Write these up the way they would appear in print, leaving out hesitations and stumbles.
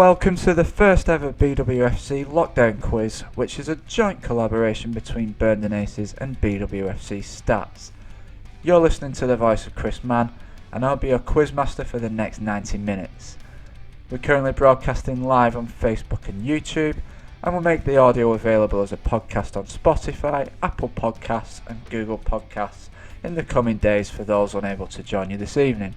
welcome to the first ever BWFC Lockdown Quiz, which is a joint collaboration between Burnden Aces and BWFC Stats. You're listening to the voice of Chris Mann, and I'll be your quizmaster for the next 90 minutes. We're currently broadcasting live on Facebook and YouTube, and we'll make the audio available as a podcast on Spotify, Apple Podcasts and Google Podcasts in the coming days for those unable to join you this evening.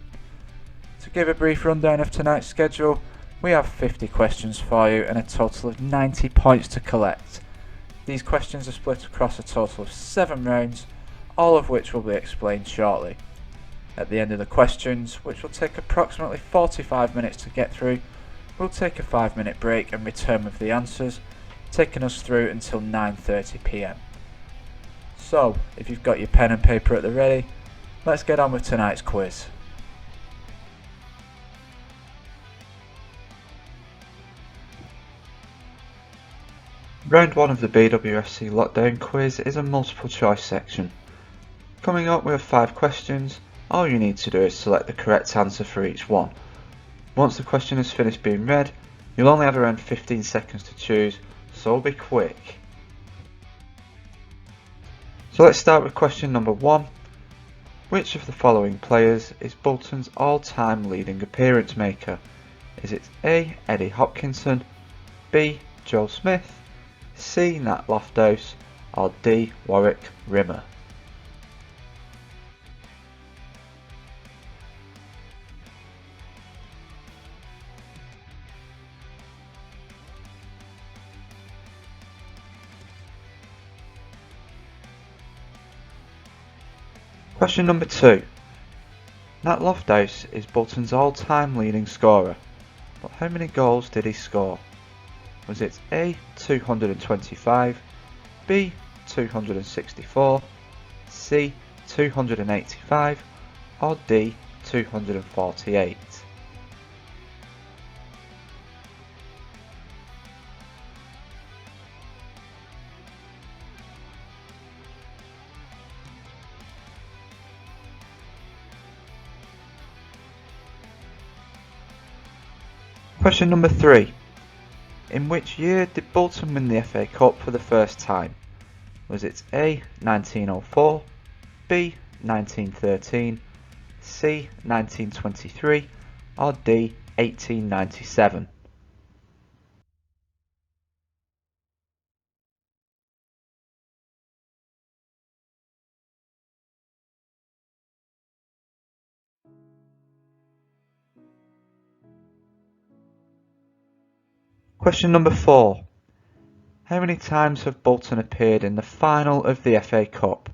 To give a brief rundown of tonight's schedule, we have 50 questions for you and a total of 90 points to collect. These questions are split across a total of 7 rounds, all of which will be explained shortly. At the end of the questions, which will take approximately 45 minutes to get through, we'll take a 5-minute break and return with the answers, taking us through until 9:30 PM. So, if you've got your pen and paper at the ready, let's get on with tonight's quiz. Round 1 of the BWFC Lockdown Quiz is a multiple choice section. Coming up, we have 5 questions. All you need to do is select the correct answer for each one. Once the question is finished being read, you'll only have around 15 seconds to choose, so be quick. So let's start with question number 1. Which of the following players is Bolton's all-time leading appearance maker? Is it A. Eddie Hopkinson, B. Joe Smith, C. Nat Loftus, or D. Warwick Rimmer? Question number 2. Nat Loftus is Bolton's all-time leading scorer, but how many goals did he score? Was it A. 225, B. 264, C. 285, or D. 248? Question number 3. In which year did Bolton win the FA Cup for the first time? Was it A. 1904, B. 1913, C. 1923, or D. 1897? Question number 4. How many times have Bolton appeared in the final of the FA Cup?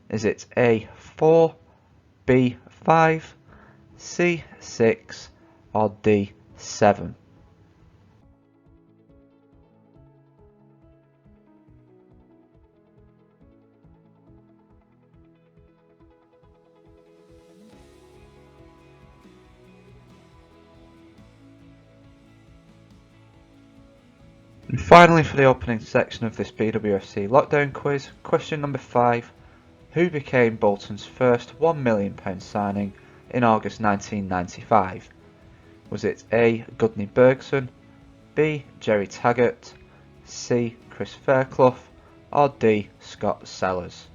Is it A. 4, B. 5, C. 6, or D. 7? And finally, for the opening section of this BWFC Lockdown Quiz, question number 5. Who became Bolton's first £1 million signing in August 1995? Was it A. Gudni Bergson, B. Jerry Taggart, C. Chris Fairclough, or D. Scott Sellers?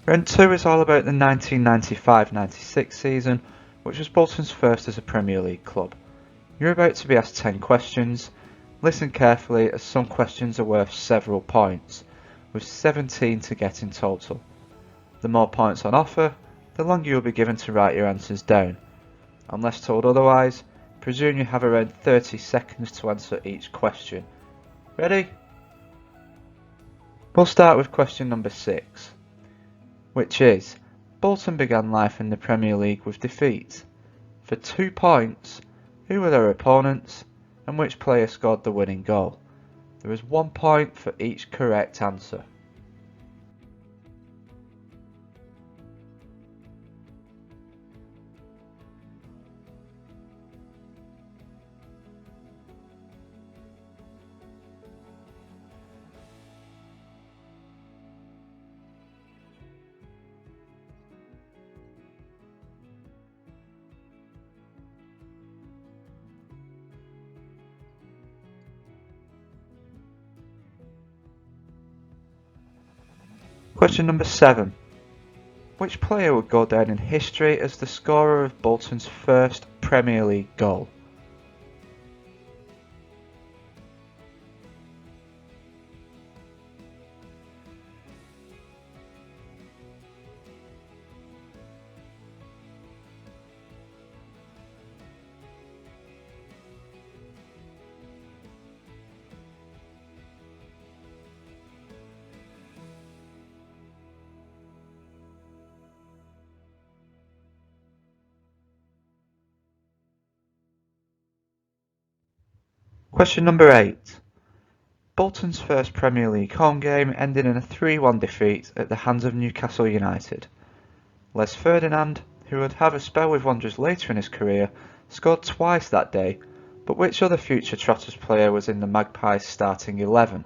Round 2 is all about the 1995-96 season, which was Bolton's first as a Premier League club. You're about to be asked 10 questions. Listen carefully, as some questions are worth several points, with 17 to get in total. The more points on offer, the longer you'll be given to write your answers down. Unless told otherwise, presume you have around 30 seconds to answer each question. Ready? We'll start with question number 6. Which is, Bolton began life in the Premier League with defeat. For 2 points, who were their opponents and which player scored the winning goal? There is 1 point for each correct answer. Question number 7. Which player would go down in history as the scorer of Bolton's first Premier League goal? Question number 8. Bolton's first Premier League home game ended in a 3-1 defeat at the hands of Newcastle United. Les Ferdinand, who would have a spell with Wanderers later in his career, scored twice that day, but which other future Trotters player was in the Magpies' starting 11?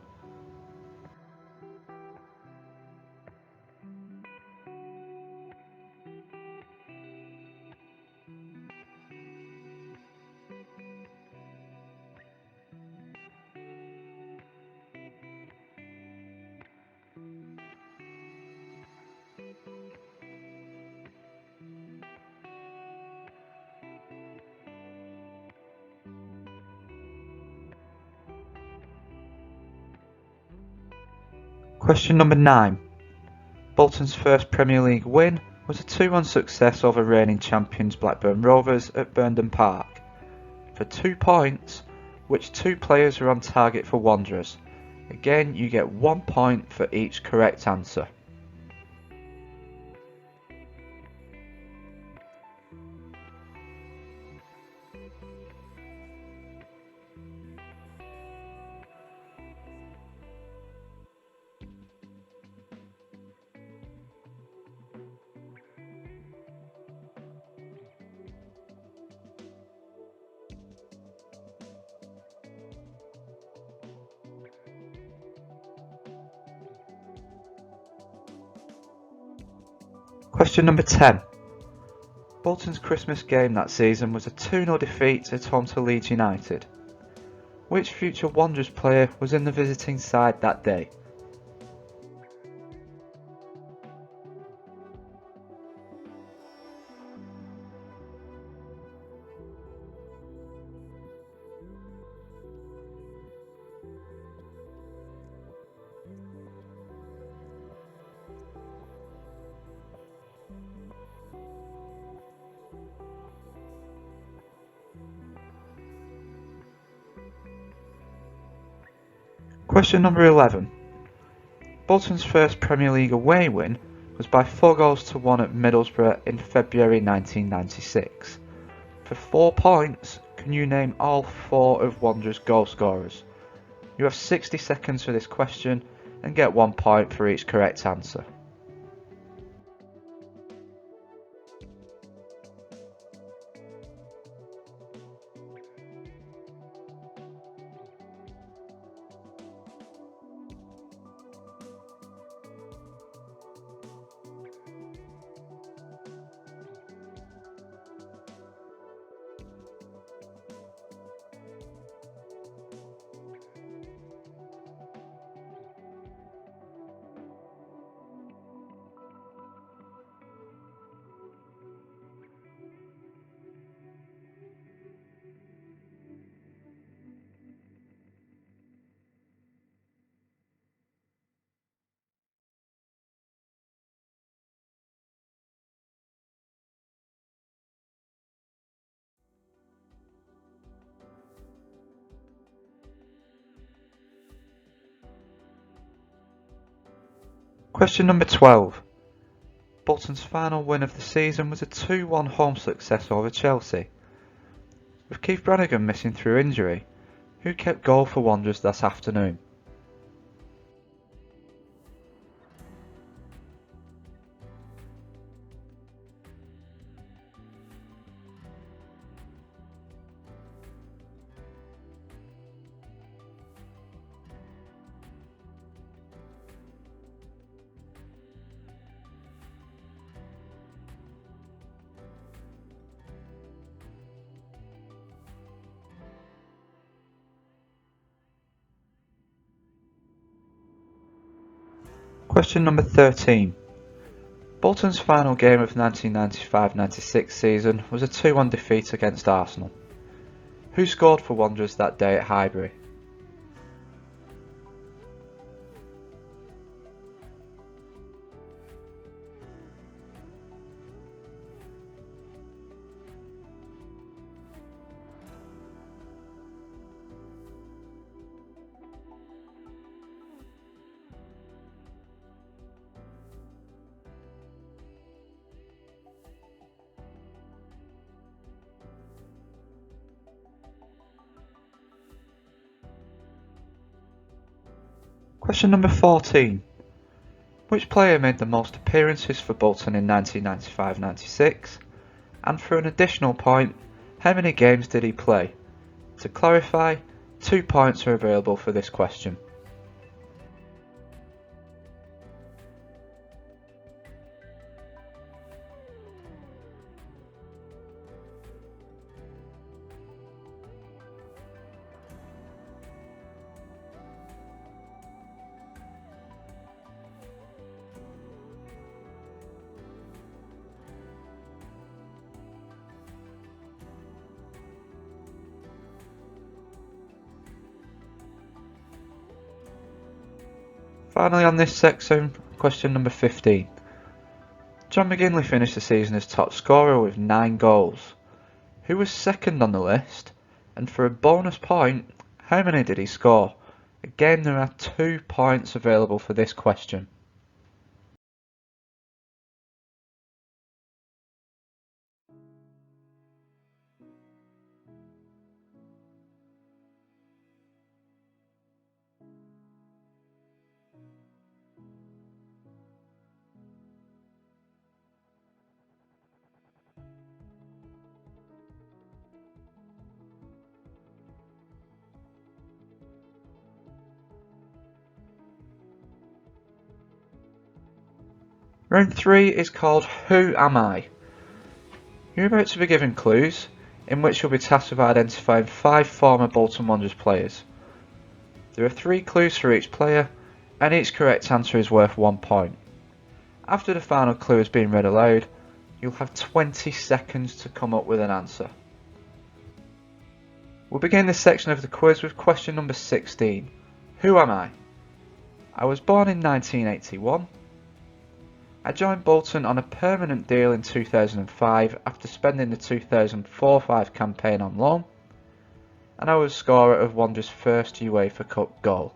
Question number 9. Bolton's first Premier League win was a 2-1 success over reigning champions Blackburn Rovers at Burnden Park. For 2 points, which 2 players were on target for Wanderers? Again, you get 1 point for each correct answer. Question number 10. Bolton's Christmas game that season was a 2-0 defeat at home to Leeds United. Which future Wanderers player was in the visiting side that day? Question number 11. Bolton's first Premier League away win was by 4-1 at Middlesbrough in February 1996. For 4 points, can you name all 4 of Wanderers' goal scorers? You have 60 seconds for this question and get 1 point for each correct answer. Question number 12. Bolton's final win of the season was a 2-1 home success over Chelsea. With Keith Brannigan missing through injury, who kept goal for Wanderers that afternoon? Question number 13. Bolton's final game of 1995-96 season was a 2-1 defeat against Arsenal. Who scored for Wanderers that day at Highbury? Question number 14. Which player made the most appearances for Bolton in 1995-96? And for an additional point, how many games did he play? To clarify, 2 points are available for this question. Finally on this section, question number 15. John McGinley finished the season as top scorer with 9 goals. Who was second on the list? And for a bonus point, how many did he score? Again, there are 2 points available for this question. Round 3 is called Who Am I? You're about to be given clues, in which you'll be tasked with identifying 5 former Bolton Wanderers players. There are 3 clues for each player, and each correct answer is worth 1 point. After the final clue has been read aloud, you'll have 20 seconds to come up with an answer. We'll begin this section of the quiz with question number 16. Who am I? I was born in 1981. I joined Bolton on a permanent deal in 2005 after spending the 2004-05 campaign on loan, and I was scorer of Wanderers' first UEFA Cup goal.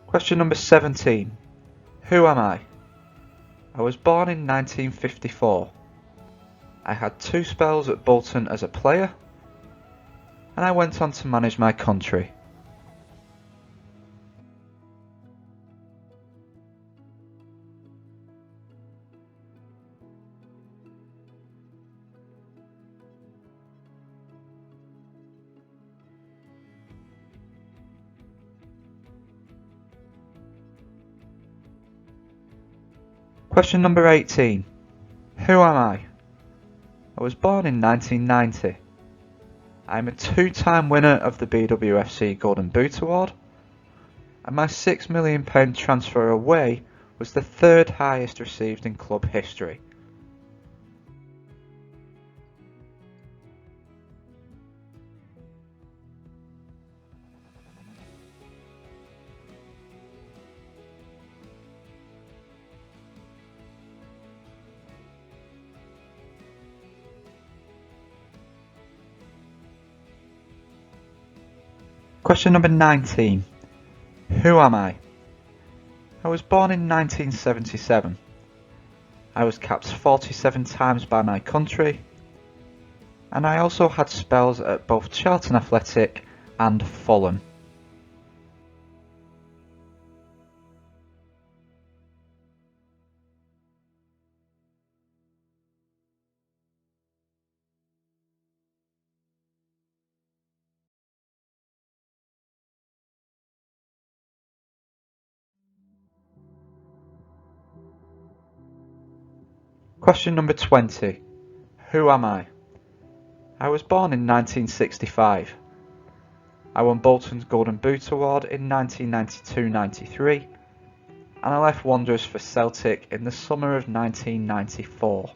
Question number 17. Who am I? I was born in 1954. I had 2 spells at Bolton as a player, and I went on to manage my country. Question number 18. Who am I? I was born in 1990. I am a 2-time winner of the BWFC Golden Boot Award, and my £6 million transfer away was the 3rd highest received in club history. Question number 19. Who am I? I was born in 1977. I was capped 47 times by my country, and I also had spells at both Charlton Athletic and Fulham. Question number 20. Who am I? I was born in 1965. I won Bolton's Golden Boot Award in 1992-93 and I left Wanderers for Celtic in the summer of 1994.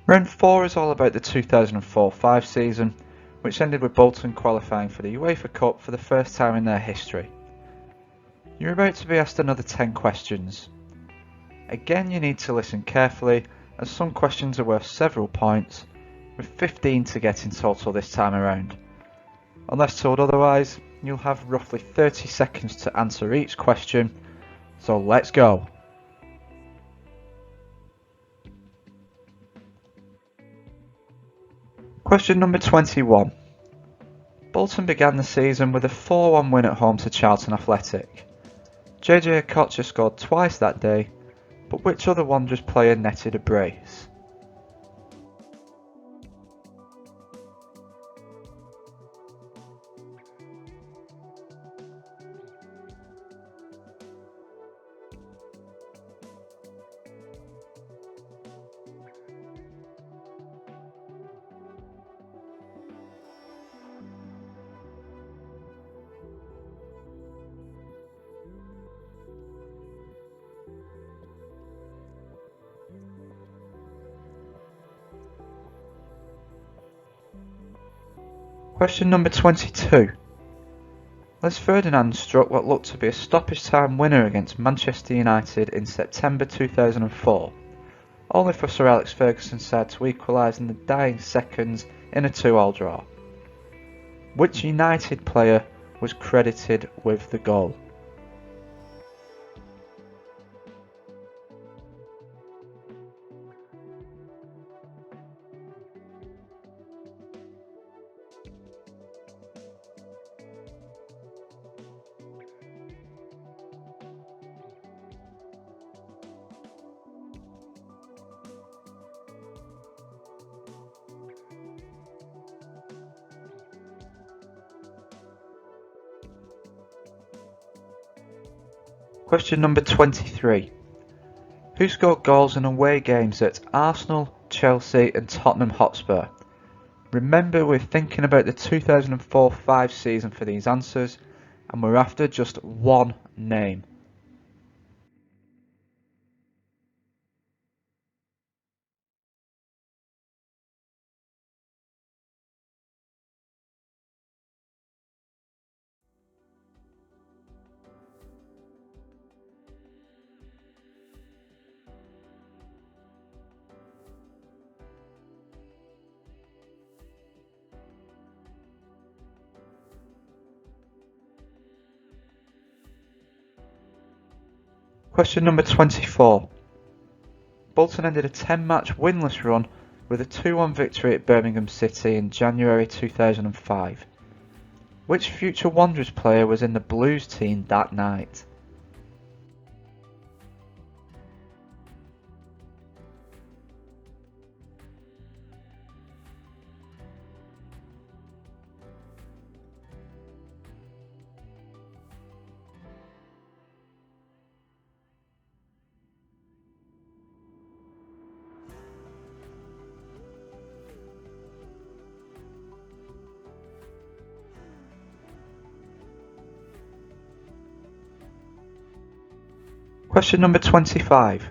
Round 4 is all about the 2004-05 season, which ended with Bolton qualifying for the UEFA Cup for the first time in their history. You're about to be asked another 10 questions. Again, you need to listen carefully, as some questions are worth several points, with 15 to get in total this time around. Unless told otherwise, you'll have roughly 30 seconds to answer each question, so let's go! Question number 21. Bolton began the season with a 4-1 win at home to Charlton Athletic. JJ Okocha scored twice that day, but which other Wanderers player netted a brace? Question number 22. Les Ferdinand struck what looked to be a stoppage time winner against Manchester United in September 2004, only for Sir Alex Ferguson's side to equalise in the dying seconds in a 2-2 draw. Which United player was credited with the goal? Question number 23. Who scored goals in away games at Arsenal, Chelsea and Tottenham Hotspur? Remember, we're thinking about the 2004-05 season for these answers, and we're after just one name. Question number 24. Bolton ended a 10-match winless run with a 2-1 victory at Birmingham City in January 2005. Which future Wanderers player was in the Blues team that night? Question number 25.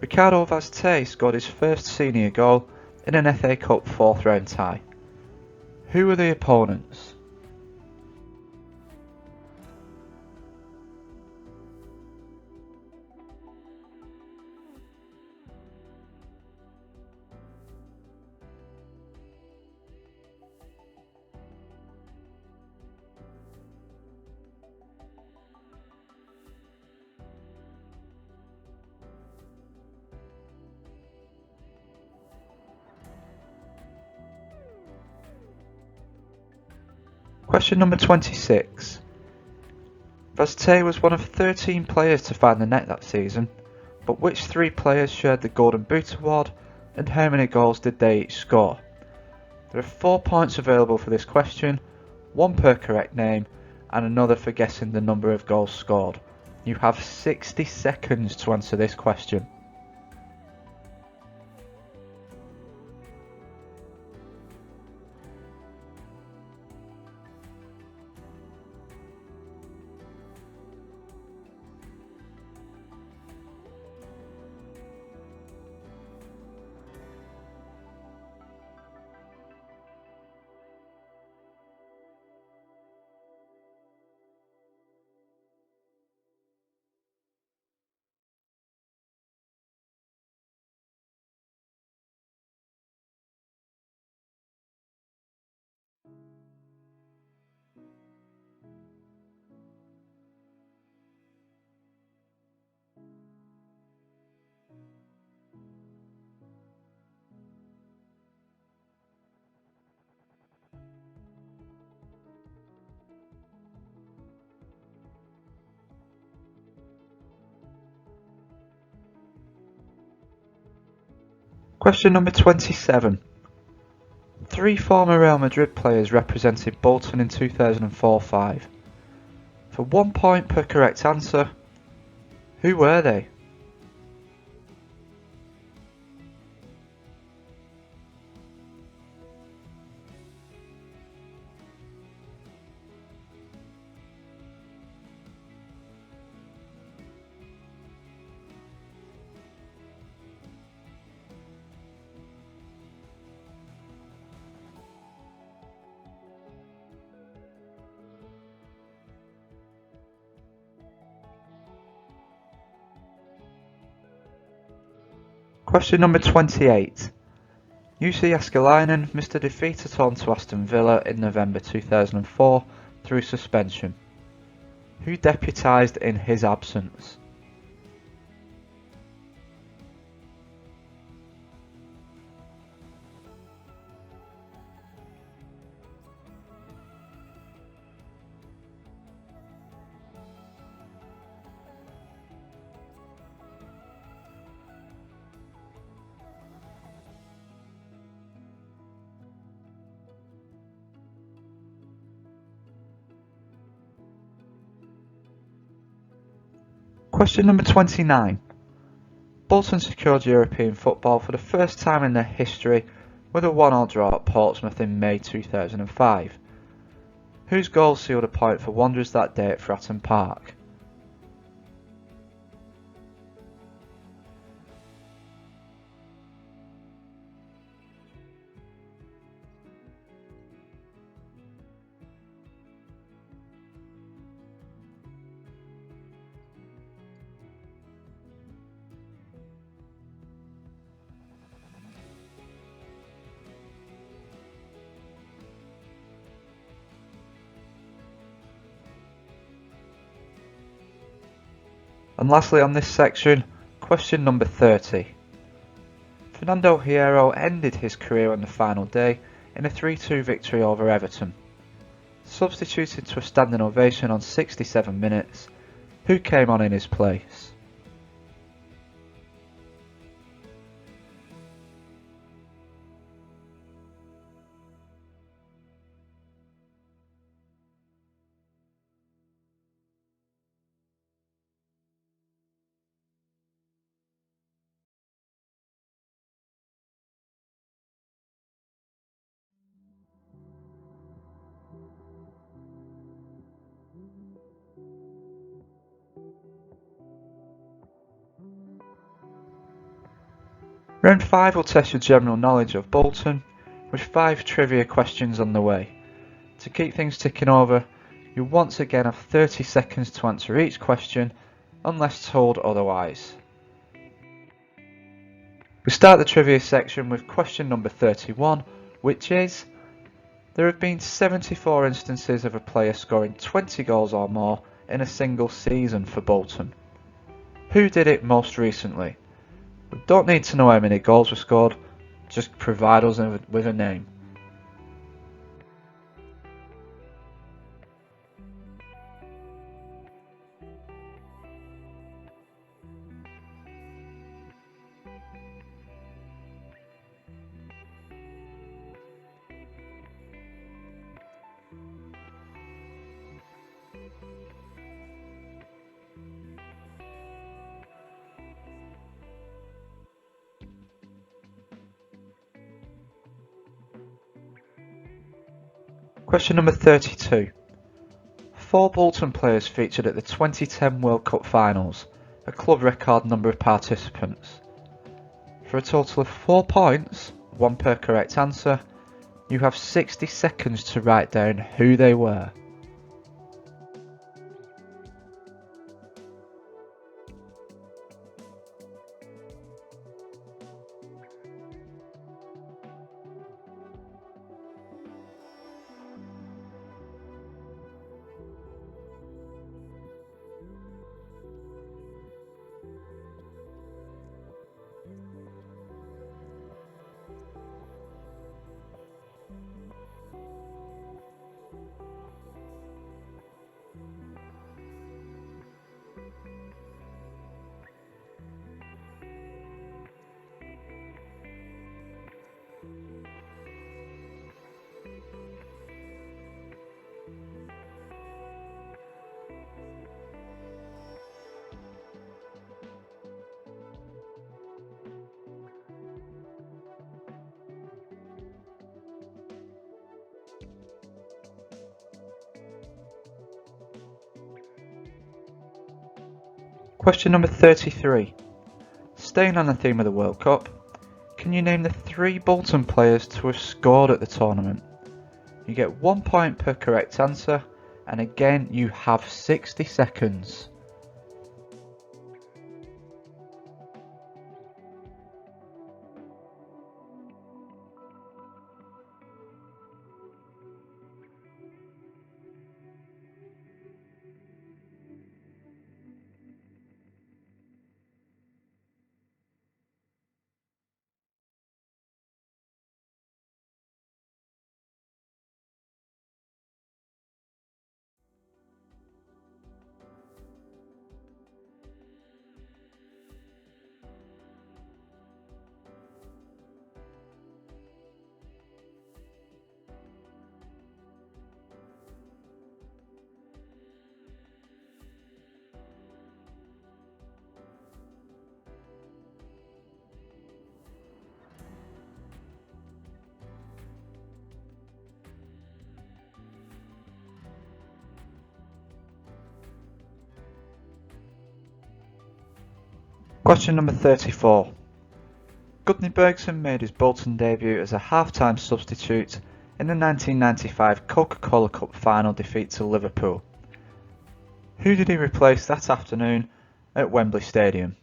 Ricardo Vaz scored his first senior goal in an FA Cup 4th round tie. Who were the opponents? Question number 26. Tay was one of 13 players to find the net that season, but which 3 players shared the Golden Boot award and how many goals did they each score? There are 4 points available for this question, 1 per correct name and another for guessing the number of goals scored. You have 60 seconds to answer this question. Question number 27. 3 former Real Madrid players represented Bolton in 2004-05. For 1 point per correct answer, who were they? Question number 28. Jussi Jääskeläinen missed a defeat at home to Aston Villa in November 2004 through suspension. Who deputised in his absence? Question number 29. Bolton secured European football for the first time in their history with a 1-1 draw at Portsmouth in May 2005. Whose goal sealed a point for Wanderers that day at Fratton Park? And lastly on this section, question number 30. Fernando Hierro ended his career on the final day in a 3-2 victory over Everton. Substituted to a standing ovation on 67 minutes, who came on in his place? Round 5 will test your general knowledge of Bolton, with 5 trivia questions on the way. To keep things ticking over, you once again have 30 seconds to answer each question, unless told otherwise. We start the trivia section with question number 31, which is: there have been 74 instances of a player scoring 20 goals or more in a single season for Bolton. Who did it most recently? We don't need to know how many goals were scored, just provide us with a name. Question number 32. 4 Bolton players featured at the 2010 World Cup finals, a club record number of participants. For a total of 4 points, 1 per correct answer, you have 60 seconds to write down who they were. Question number 33. Staying on the theme of the World Cup, can you name the 3 Bolton players to have scored at the tournament? You get 1 point per correct answer, and again you have 60 seconds. Question number 34. Gudni Bergson made his Bolton debut as a half-time substitute in the 1995 Coca-Cola Cup final defeat to Liverpool. Who did he replace that afternoon at Wembley Stadium?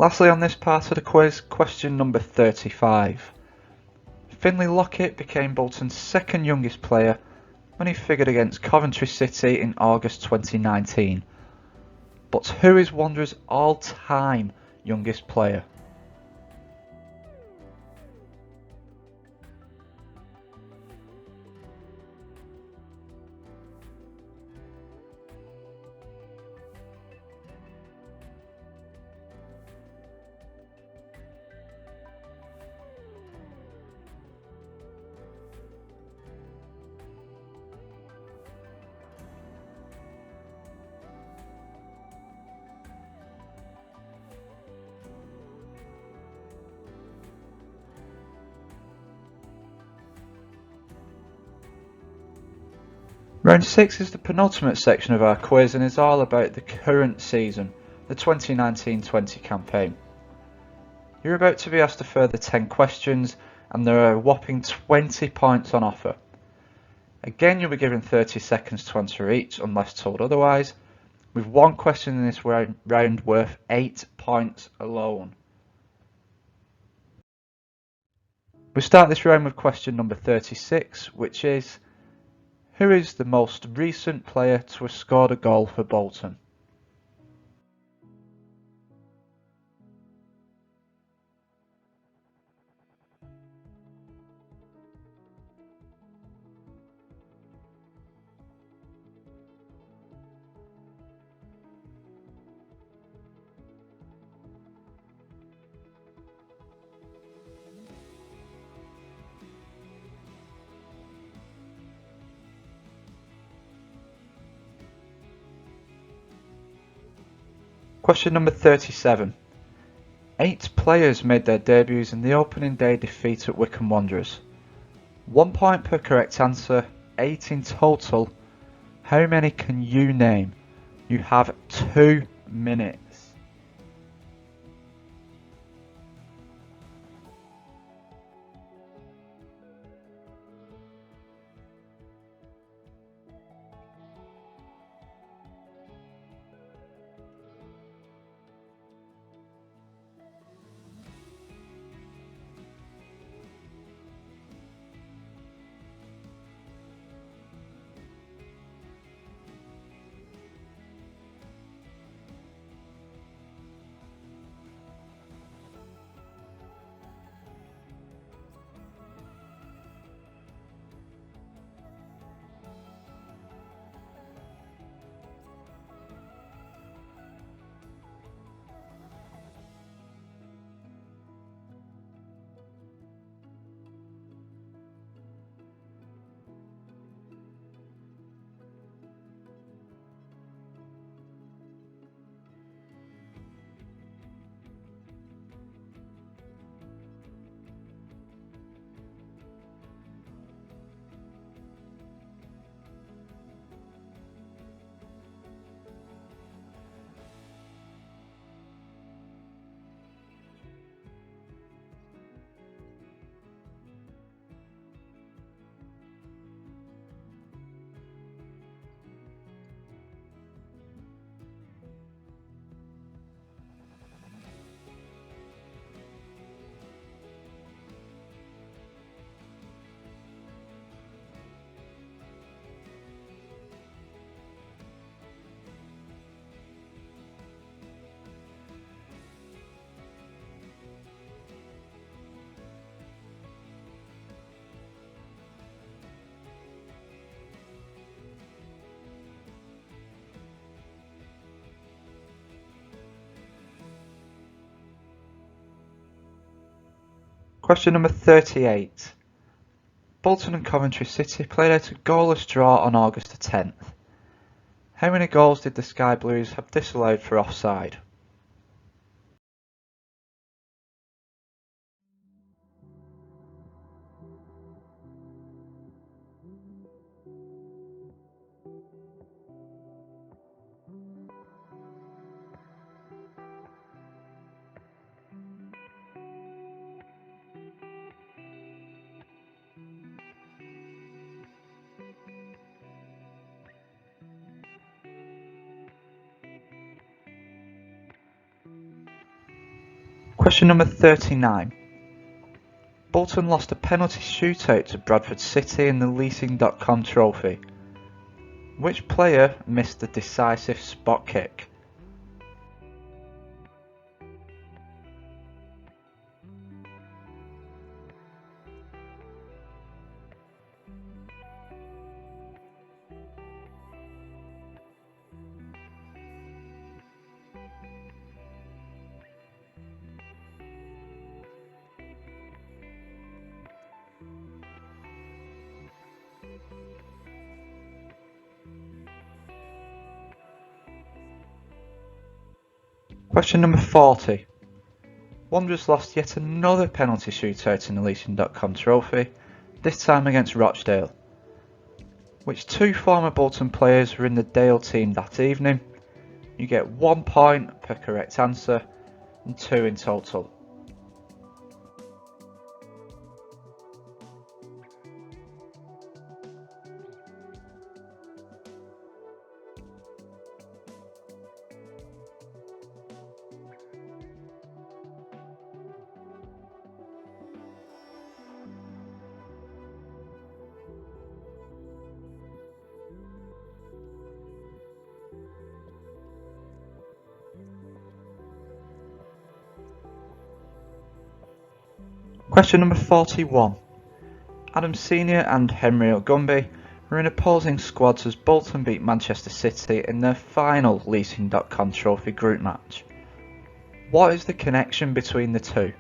Lastly on this part of the quiz, question number 35. Finlay Lockett became Bolton's second youngest player when he figured against Coventry City in August 2019. But who is Wanderers' all-time youngest player? Round 6 is the penultimate section of our quiz and is all about the current season, the 2019-20 campaign. You're about to be asked a further 10 questions and there are a whopping 20 points on offer. Again, you'll be given 30 seconds to answer each unless told otherwise, with 1 question in this round worth 8 points alone. We start this round with question number 36, which is: who is the most recent player to have scored a goal for Bolton? Question number 37. 8 players made their debuts in the opening day defeat at Wycombe Wanderers. 1 point per correct answer, 8 in total. How many can you name? You have 2 minutes. Question number 38. Bolton and Coventry City played out a goalless draw on August the 10th. How many goals did the Sky Blues have disallowed for offside? Question number 39. Bolton lost a penalty shootout to Bradford City in the Leasing.com trophy. Which player missed the decisive spot kick? Question number 40. Wanderers lost yet another penalty shootout in the Leasing.com trophy, this time against Rochdale. Which 2 former Bolton players were in the Dale team that evening? You get 1 point per correct answer and 2 in total. Question number 41. Adam Senior and Henry Ogumbi were in opposing squads as Bolton beat Manchester City in their final Leasing.com trophy group match. What is the connection between the two?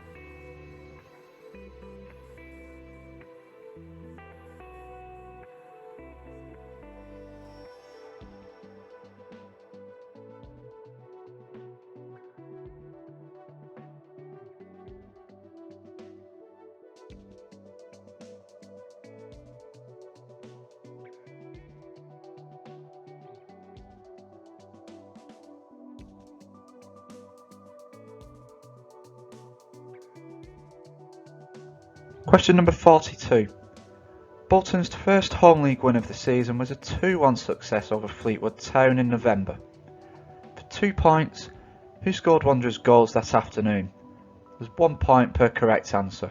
Question number 42. Bolton's first home league win of the season was a 2-1 success over Fleetwood Town in November. For 2 points, who scored Wanderers goals that afternoon? There's 1 point per correct answer.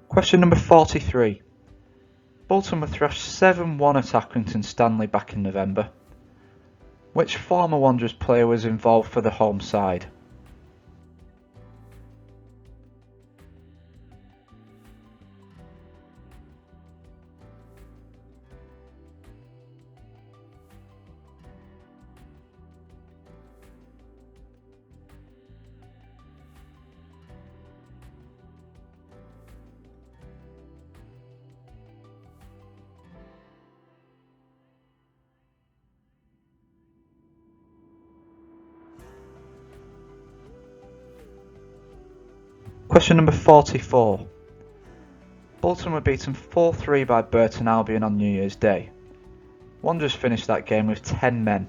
Question number 43. Bolton were thrashed 7-1 at Accrington Stanley back in November. Which former Wanderers player was involved for the home side? Question number 44. Bolton were beaten 4-3 by Burton Albion on New Year's Day. Wanderers finished that game with 10 men.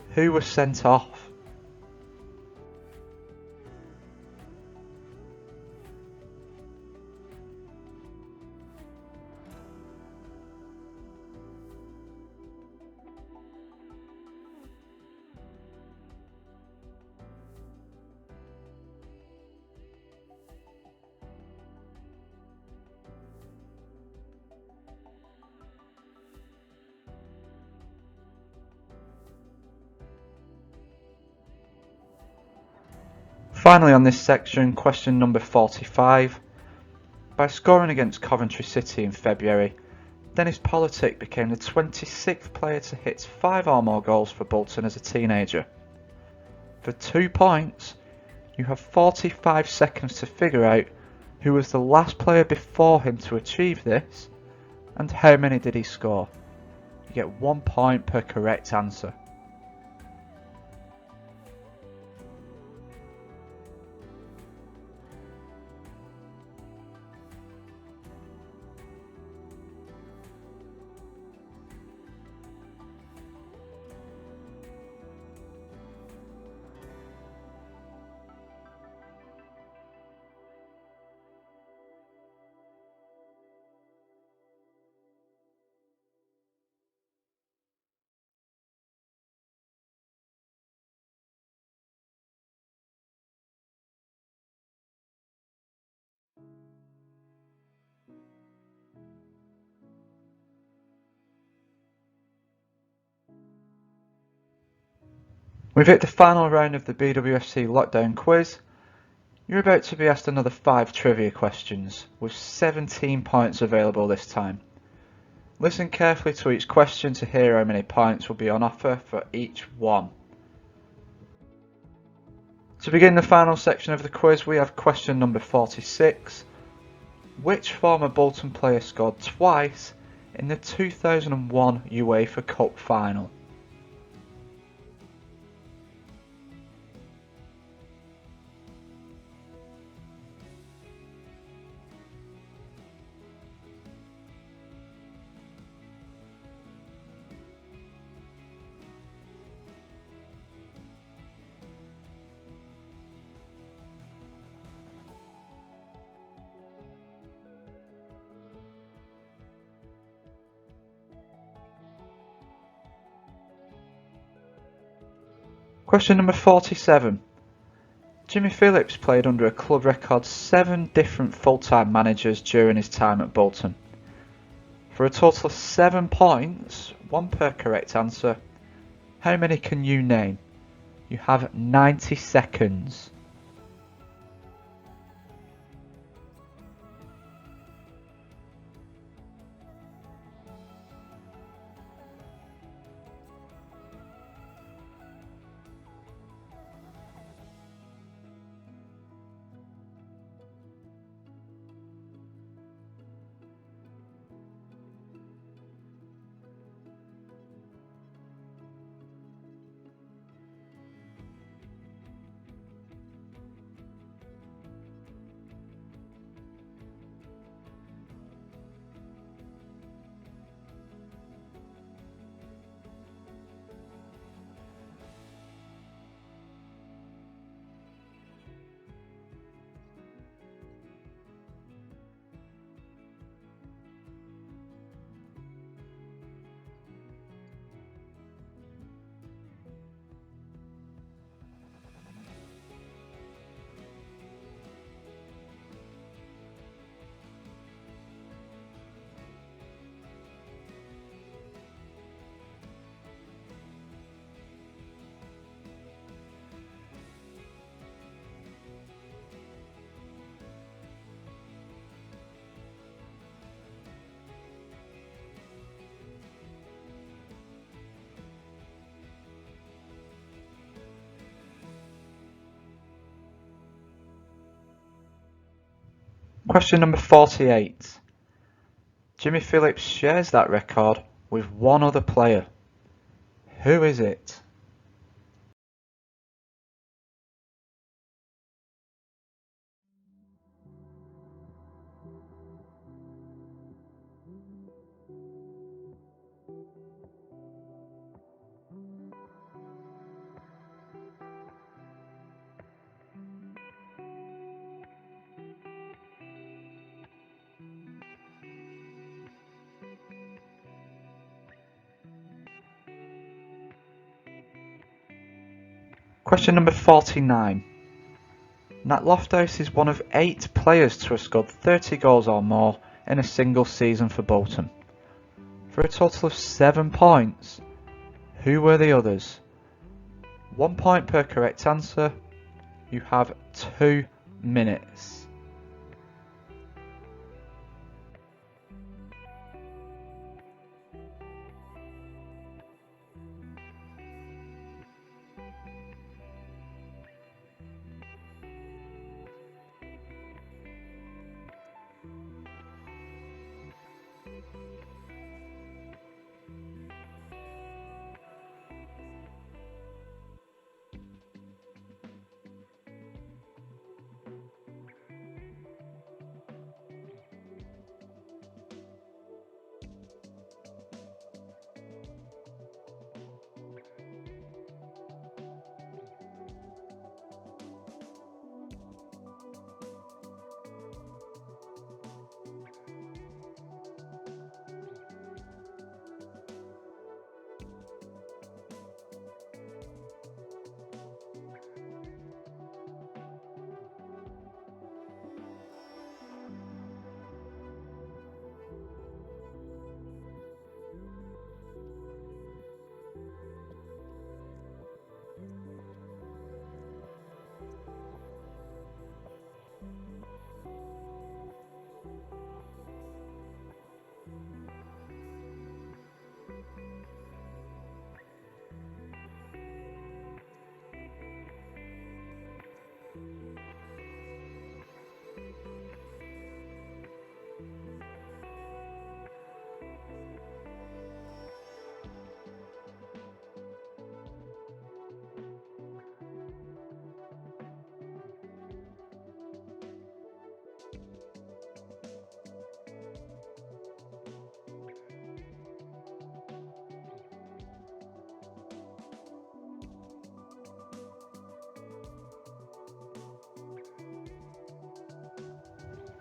Who was sent off? Finally on this section, question number 45. By scoring against Coventry City in February, Dennis Politic became the 26th player to hit 5 or more goals for Bolton as a teenager. For 2 points, you have 45 seconds to figure out who was the last player before him to achieve this, and how many did he score. You get 1 point per correct answer. We've hit the final round of the BWFC Lockdown Quiz. You're about to be asked another 5 trivia questions, with 17 points available this time. Listen carefully to each question to hear how many points will be on offer for each one. To begin the final section of the quiz, we have question number 46. Which former Bolton player scored twice in the 2001 UEFA Cup final? Question number 47. Jimmy Phillips played under a club record 7 different full-time managers during his time at Bolton. For a total of 7 points, 1 per correct answer, how many can you name? You have 90 seconds. Question number 48. Jimmy Phillips shares that record with one other player. Who is it? Question number 49. Nat Loftus is one of 8 players to have scored 30 goals or more in a single season for Bolton. For a total of 7 points. Who were the others? 1 point per correct answer. You have 2 minutes.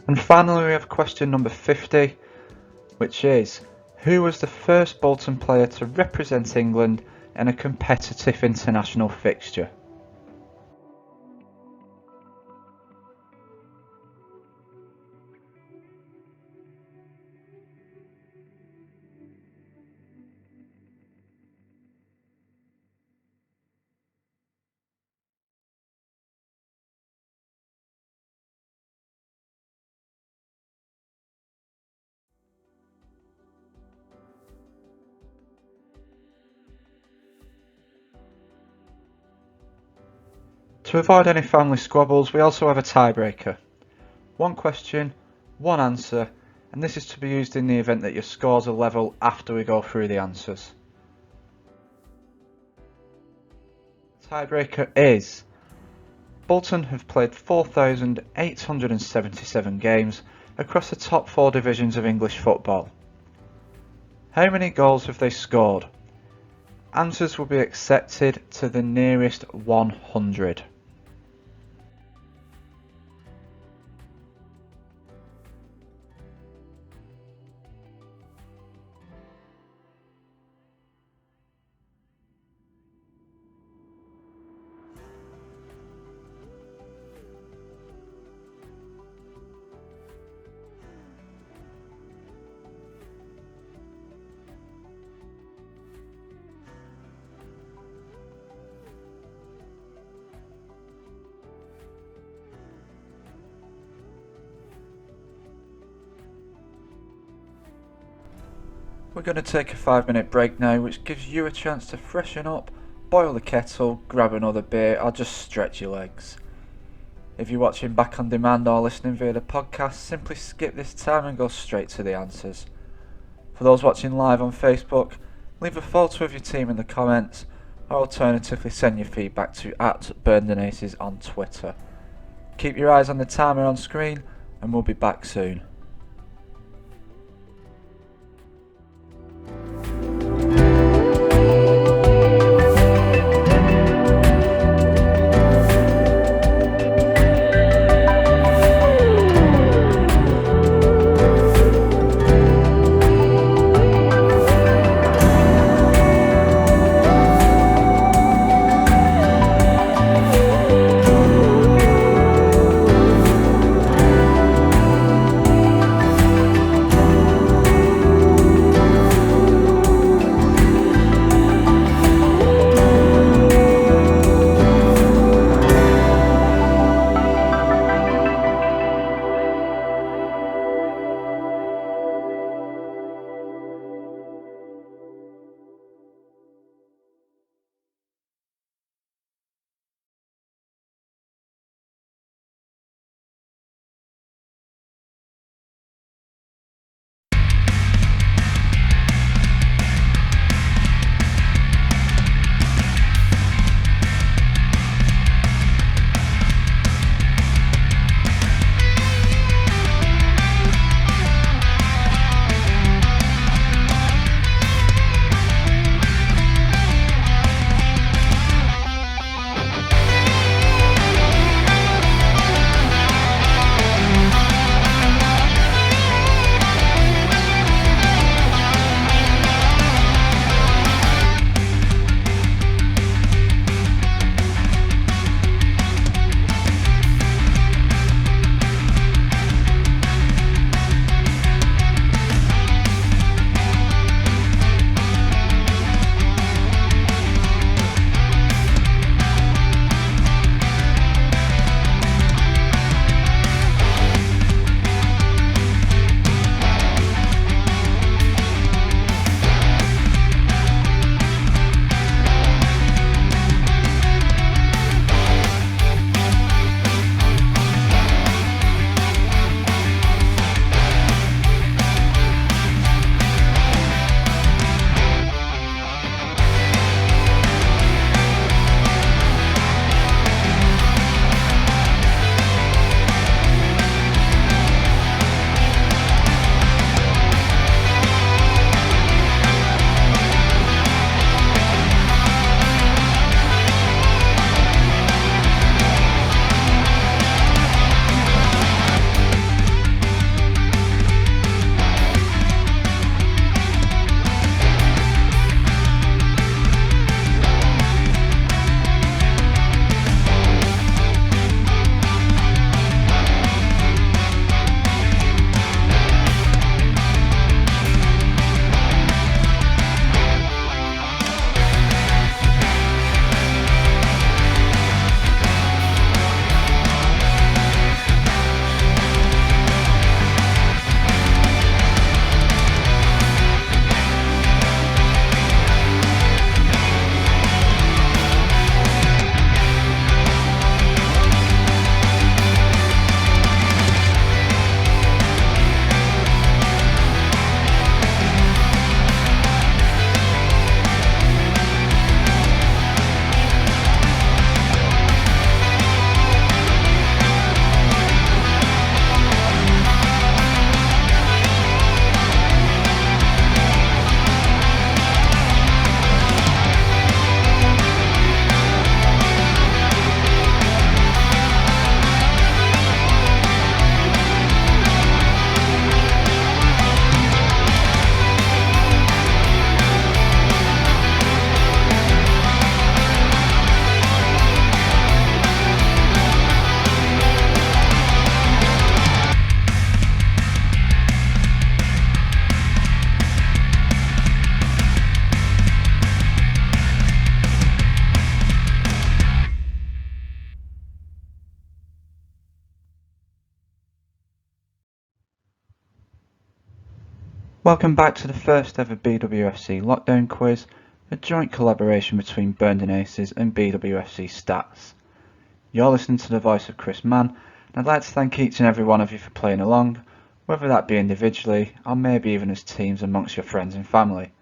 And finally we have question number 50, which is, who was the first Bolton player to represent England in a competitive international fixture? To avoid any family squabbles, we also have a tiebreaker. 1 question, 1 answer, and this is to be used in the event that your scores are level after we go through the answers. The tiebreaker is, Bolton have played 4,877 games across the top 4 divisions of English football. How many goals have they scored? Answers will be accepted to the nearest 100. We're going to take a 5-minute break now, which gives you a chance to freshen up, boil the kettle, grab another beer or just stretch your legs. If you're watching back on demand or listening via the podcast, simply skip this time and go straight to the answers. For those watching live on Facebook, leave a photo of your team in the comments, or alternatively send your feedback to @BurndenAces on Twitter. Keep your eyes on the timer on screen and we'll be back soon. Welcome back to the first ever BWFC Lockdown Quiz, a joint collaboration between Burnden Aces and BWFC Stats. You're listening to the voice of Chris Mann, and I'd like to thank each and every one of you for playing along, whether that be individually or maybe even as teams amongst your friends and family.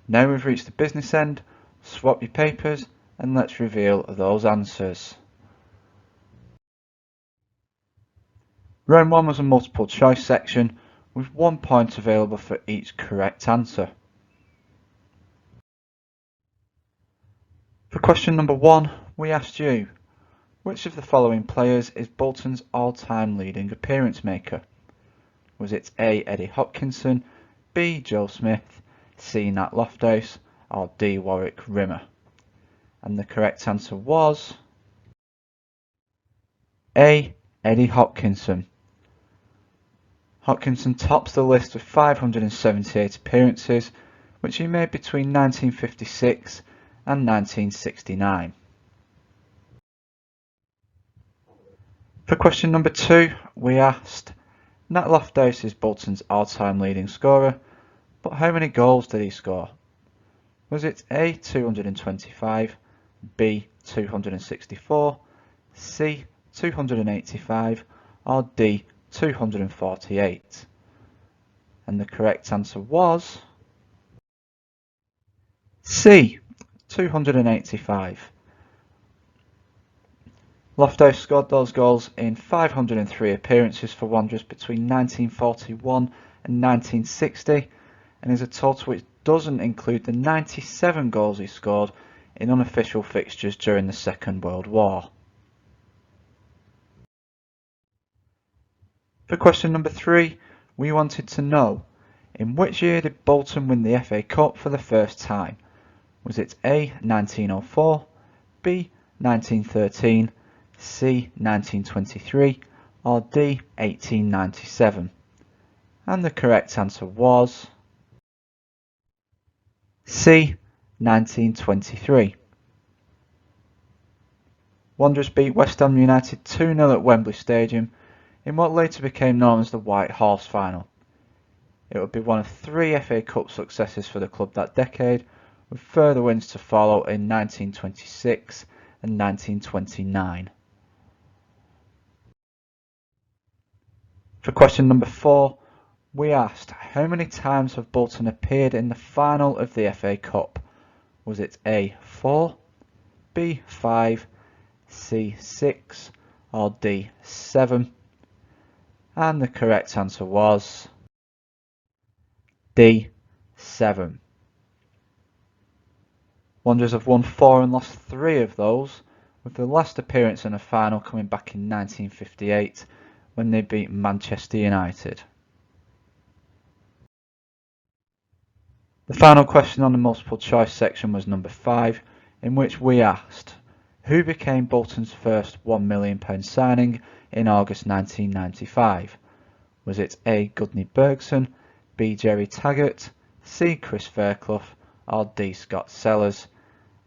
Now we've reached the business end, swap your papers and let's reveal those answers. Round 1 was a multiple choice section with 1 point available for each correct answer. For question number 1, we asked you, which of the following players is Bolton's all-time leading appearance maker? Was it A. Eddie Hopkinson, B. Joe Smith, C. Nat Lofthouse, or D. Warwick Rimmer? And the correct answer was A. Eddie Hopkinson. Hopkinson tops the list with 578 appearances, which he made between 1956 and 1969. For question number 2, we asked, Nat Lofthouse is Bolton's all-time leading scorer, but how many goals did he score? Was it A. 225, B. 264, C. 285, or D. 248? And the correct answer was C. 285. Lofthouse scored those goals in 503 appearances for Wanderers between 1941 and 1960, and is a total which doesn't include the 97 goals he scored in unofficial fixtures during the Second World War. For question number 3, we wanted to know, in which year did Bolton win the FA Cup for the first time? Was it A. 1904, B. 1913, C. 1923, or D. 1897? And the correct answer was C. 1923. Wanderers beat West Ham United 2-0 at Wembley Stadium in what later became known as the White Horse Final. It would be one of 3 FA Cup successes for the club that decade, with further wins to follow in 1926 and 1929. For question number 4, we asked, how many times have Bolton appeared in the final of the FA Cup? Was it A. 4, B. 5, C. 6, or D. 7? And the correct answer was D. 7. Wanderers have won 4 and lost 3 of those, with the last appearance in a final coming back in 1958 when they beat Manchester United. The final question on the multiple choice section was number 5, in which we asked, who became Bolton's first £1 million signing in August 1995? Was it A. Gudni Bergson, B. Jerry Taggart, C. Chris Fairclough, or D. Scott Sellers?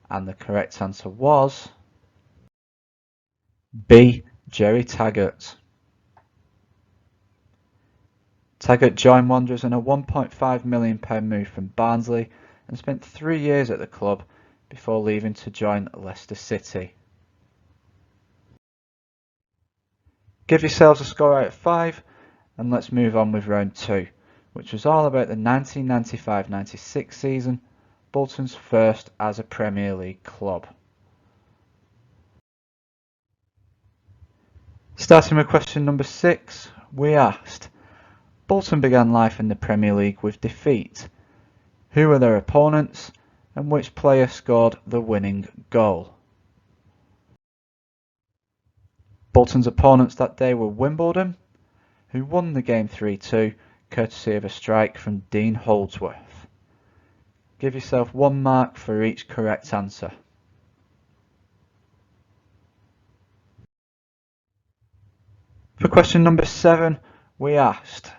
And the correct answer was B. Jerry Taggart. Taggart joined Wanderers in a £1.5 million move from Barnsley and spent 3 years at the club before leaving to join Leicester City. Give yourselves a score out of 5 and let's move on with round 2, which was all about the 1995-96 season, Bolton's first as a Premier League club. Starting with question number 6, we asked, Bolton began life in the Premier League with defeat. Who were their opponents and which player scored the winning goal? Bolton's opponents that day were Wimbledon, who won the game 3-2 courtesy of a strike from Dean Holdsworth. Give yourself 1 mark for each correct answer. For question number 7, we asked,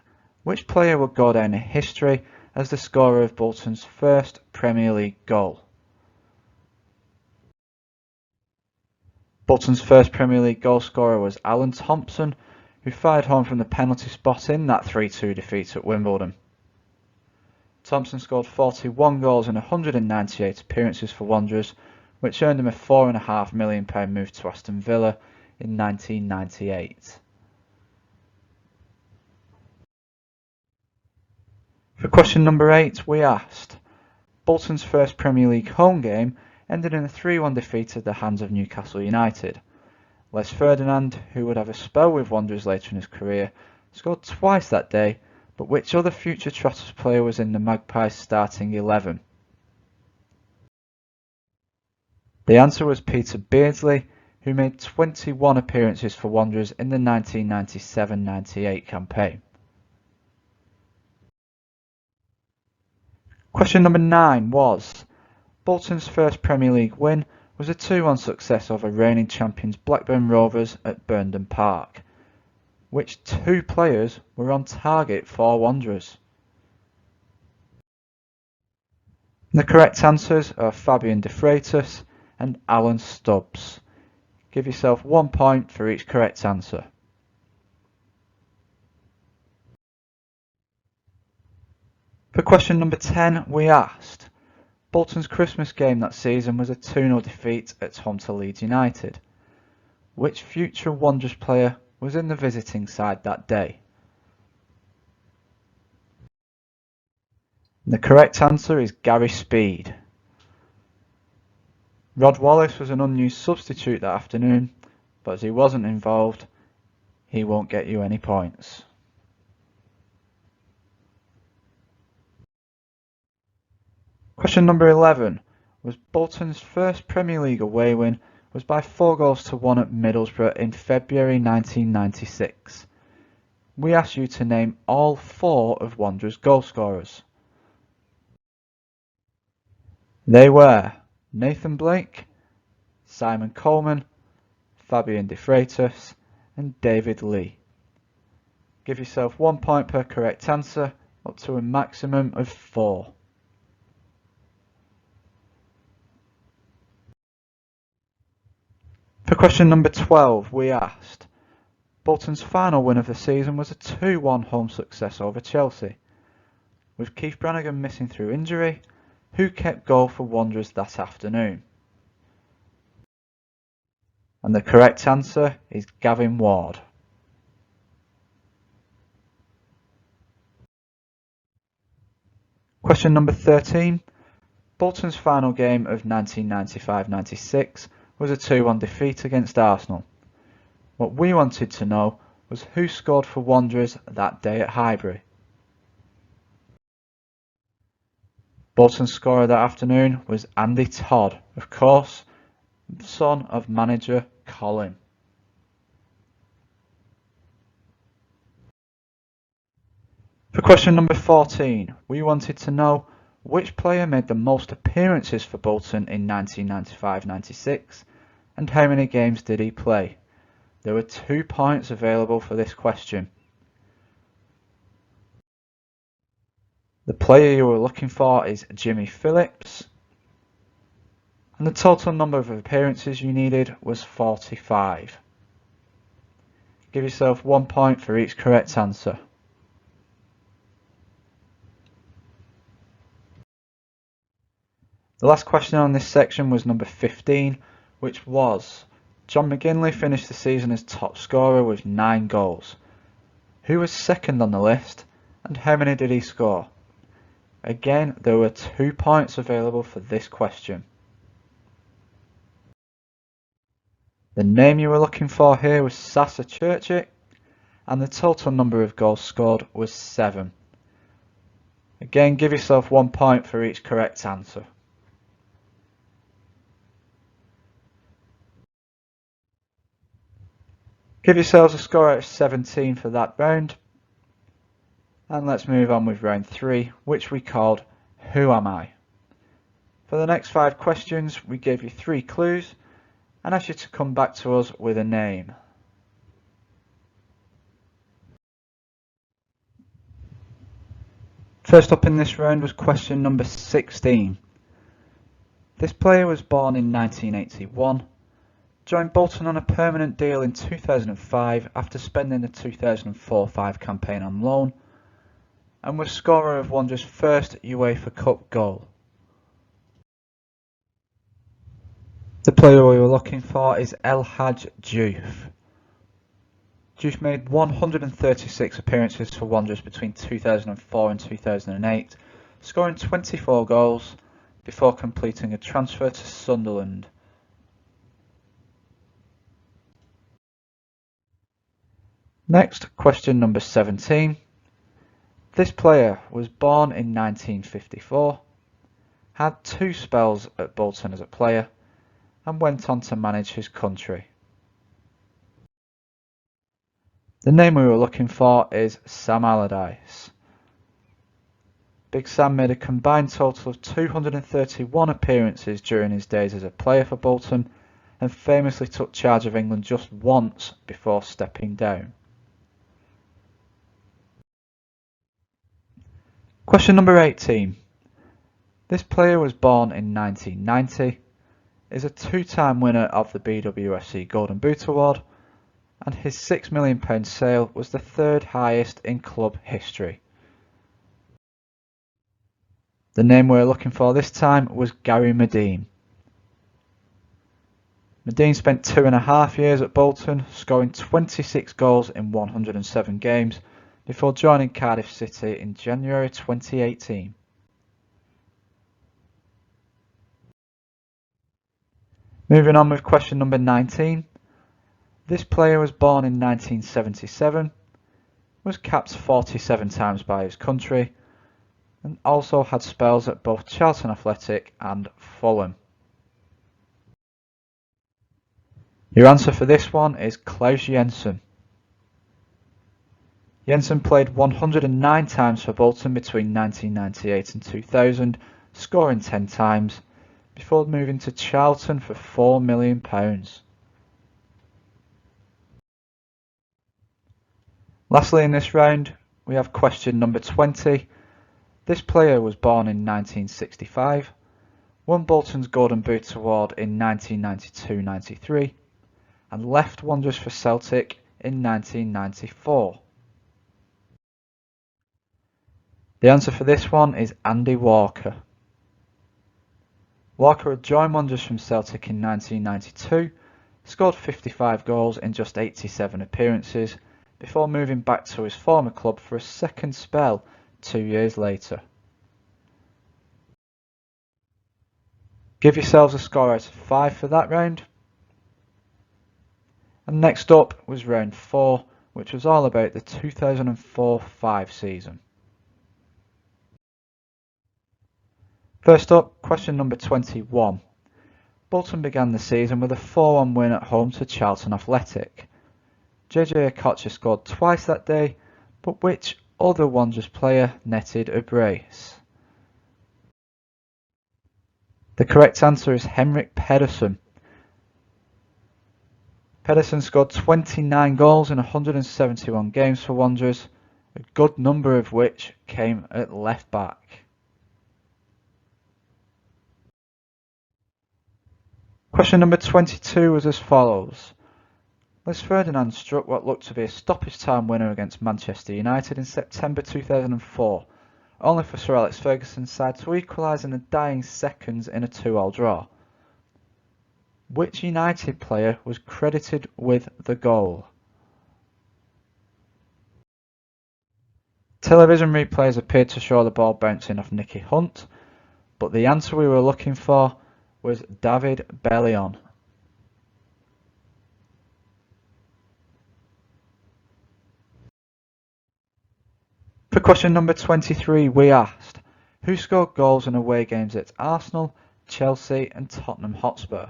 which player would go down in history as the scorer of Bolton's first Premier League goal? Bolton's first Premier League goal scorer was Alan Thompson, who fired home from the penalty spot in that 3-2 defeat at Wimbledon. Thompson scored 41 goals in 198 appearances for Wanderers, which earned him a £4.5 million move to Aston Villa in 1998. For question number 8, we asked, Bolton's first Premier League home game ended in a 3-1 defeat at the hands of Newcastle United. Les Ferdinand, who would have a spell with Wanderers later in his career, scored twice that day, but which other future Trotters player was in the Magpies starting 11? The answer was Peter Beardsley, who made 21 appearances for Wanderers in the 1997-98 campaign. Question number 9 was, Bolton's first Premier League win was a 2-1 success over reigning champions Blackburn Rovers at Burnden Park. Which 2 players were on target for Wanderers? The correct answers are Fabian de Freitas and Alan Stubbs. Give yourself 1 point for each correct answer. For question number 10, we asked, Bolton's Christmas game that season was a 2-0 defeat at home to Leeds United. Which future Wanderers player was in the visiting side that day? The correct answer is Gary Speed. Rod Wallace was an unused substitute that afternoon, but as he wasn't involved, he won't get you any points. Question number 11 was Bolton's first Premier League away win was by 4-1 at Middlesbrough in February 1996. We asked you to name all 4 of Wanderers' goal scorers. They were Nathan Blake, Simon Coleman, Fabian de Freitas and David Lee. Give yourself 1 point per correct answer, up to a maximum of 4. For question number 12, we asked, Bolton's final win of the season was a 2-1 home success over Chelsea. With Keith Brannigan missing through injury, who kept goal for Wanderers that afternoon? And the correct answer is Gavin Ward. Question number 13. Bolton's final game of 1995-96 was a 2-1 defeat against Arsenal. What we wanted to know was who scored for Wanderers that day at Highbury. Bolton's scorer that afternoon was Andy Todd, of course, son of manager Colin. For question number 14, we wanted to know which player made the most appearances for Bolton in 1995-96 and how many games did he play? There were 2 points available for this question. The player you were looking for is Jimmy Phillips, and the total number of appearances you needed was 45. Give yourself 1 point for each correct answer. The last question on this section was number 15, which was, John McGinley finished the season as top scorer with 9 goals. Who was second on the list, and how many did he score? Again, there were 2 points available for this question. The name you were looking for here was Sasa Churchick, and the total number of goals scored was 7. Again, give yourself 1 point for each correct answer. Give yourselves a score out of 17 for that round. And let's move on with round 3, which we called Who Am I? For the next 5 questions, we gave you 3 clues and asked you to come back to us with a name. First up in this round was question number 16. This player was born in 1981, joined Bolton on a permanent deal in 2005 after spending the 2004-05 campaign on loan, and was scorer of Wanderers' first UEFA Cup goal. The player we were looking for is El Hadj Diouf. Diouf made 136 appearances for Wanderers between 2004 and 2008, scoring 24 goals before completing a transfer to Sunderland. Next, question number 17. This player was born in 1954, had 2 spells at Bolton as a player, and went on to manage his country. The name we were looking for is Sam Allardyce. Big Sam made a combined total of 231 appearances during his days as a player for Bolton, and famously took charge of England just once before stepping down. Question number 18. This player was born in 1990, is a 2-time winner of the BWFC Golden Boot Award, and his £6 million sale was the 3rd highest in club history. The name we were looking for this time was Gary Medine. Medine spent 2.5 years at Bolton, scoring 26 goals in 107 games, before joining Cardiff City in January 2018. Moving on with question number 19. This player was born in 1977, was capped 47 times by his country, and also had spells at both Charlton Athletic and Fulham. Your answer for this one is Klaus Jensen. Jensen played 109 times for Bolton between 1998 and 2000, scoring 10 times, before moving to Charlton for £4 million. Lastly in this round, we have question number 20. This player was born in 1965, won Bolton's Golden Boot Award in 1992-93, and left Wanderers for Celtic in 1994. The answer for this one is Andy Walker. Walker had joined Wanderers from Celtic in 1992, scored 55 goals in just 87 appearances, before moving back to his former club for a second spell 2 years later. Give yourselves a score out of 5 for that round. And next up was round 4, which was all about the 2004-05 season. First up, question number 21. Bolton began the season with a 4-1 win at home to Charlton Athletic. JJ Okocha scored twice that day, but which other Wanderers player netted a brace? The correct answer is Henrik Pedersen. Pedersen scored 29 goals in 171 games for Wanderers, a good number of which came at left back. Question number 22 was as follows. Les Ferdinand struck what looked to be a stoppage time winner against Manchester United in September 2004, only for Sir Alex Ferguson's side to equalise in the dying seconds in a 2-2 draw. Which United player was credited with the goal? Television replays appeared to show the ball bouncing off Nicky Hunt, but the answer we were looking for was David Bellion. For question number 23, we asked, who scored goals in away games at Arsenal, Chelsea and Tottenham Hotspur?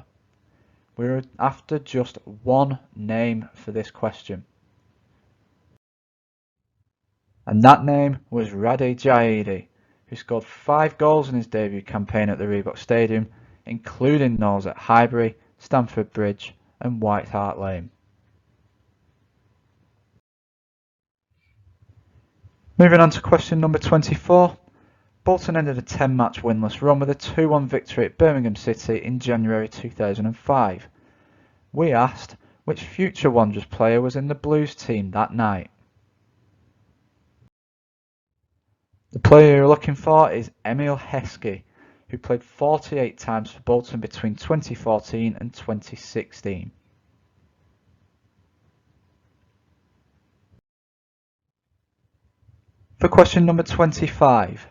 We were after just one name for this question. And that name was Radi Jaidi, who scored 5 goals in his debut campaign at the Reebok Stadium, including those at Highbury, Stamford Bridge and White Hart Lane. Moving on to question number 24. Bolton ended a 10-match winless run with a 2-1 victory at Birmingham City in January 2005. We asked which future Wanderers player was in the Blues team that night. The player you're looking for is Emil Heskey, who played 48 times for Bolton between 2014 and 2016. For question number 25,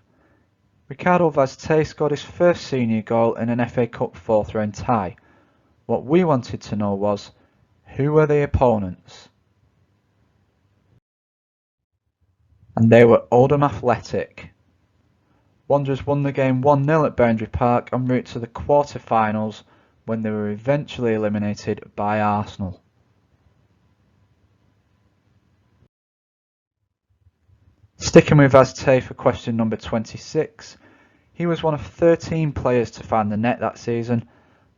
Ricardo Vaz-Tê scored his first senior goal in an FA Cup fourth round tie. What we wanted to know was, who were the opponents? And they were Oldham Athletic. Wanderers won the game 1-0 at Boundary Park en route to the quarter-finals when they were eventually eliminated by Arsenal. Sticking with Vaz-Tê for question number 26, he was one of 13 players to find the net that season,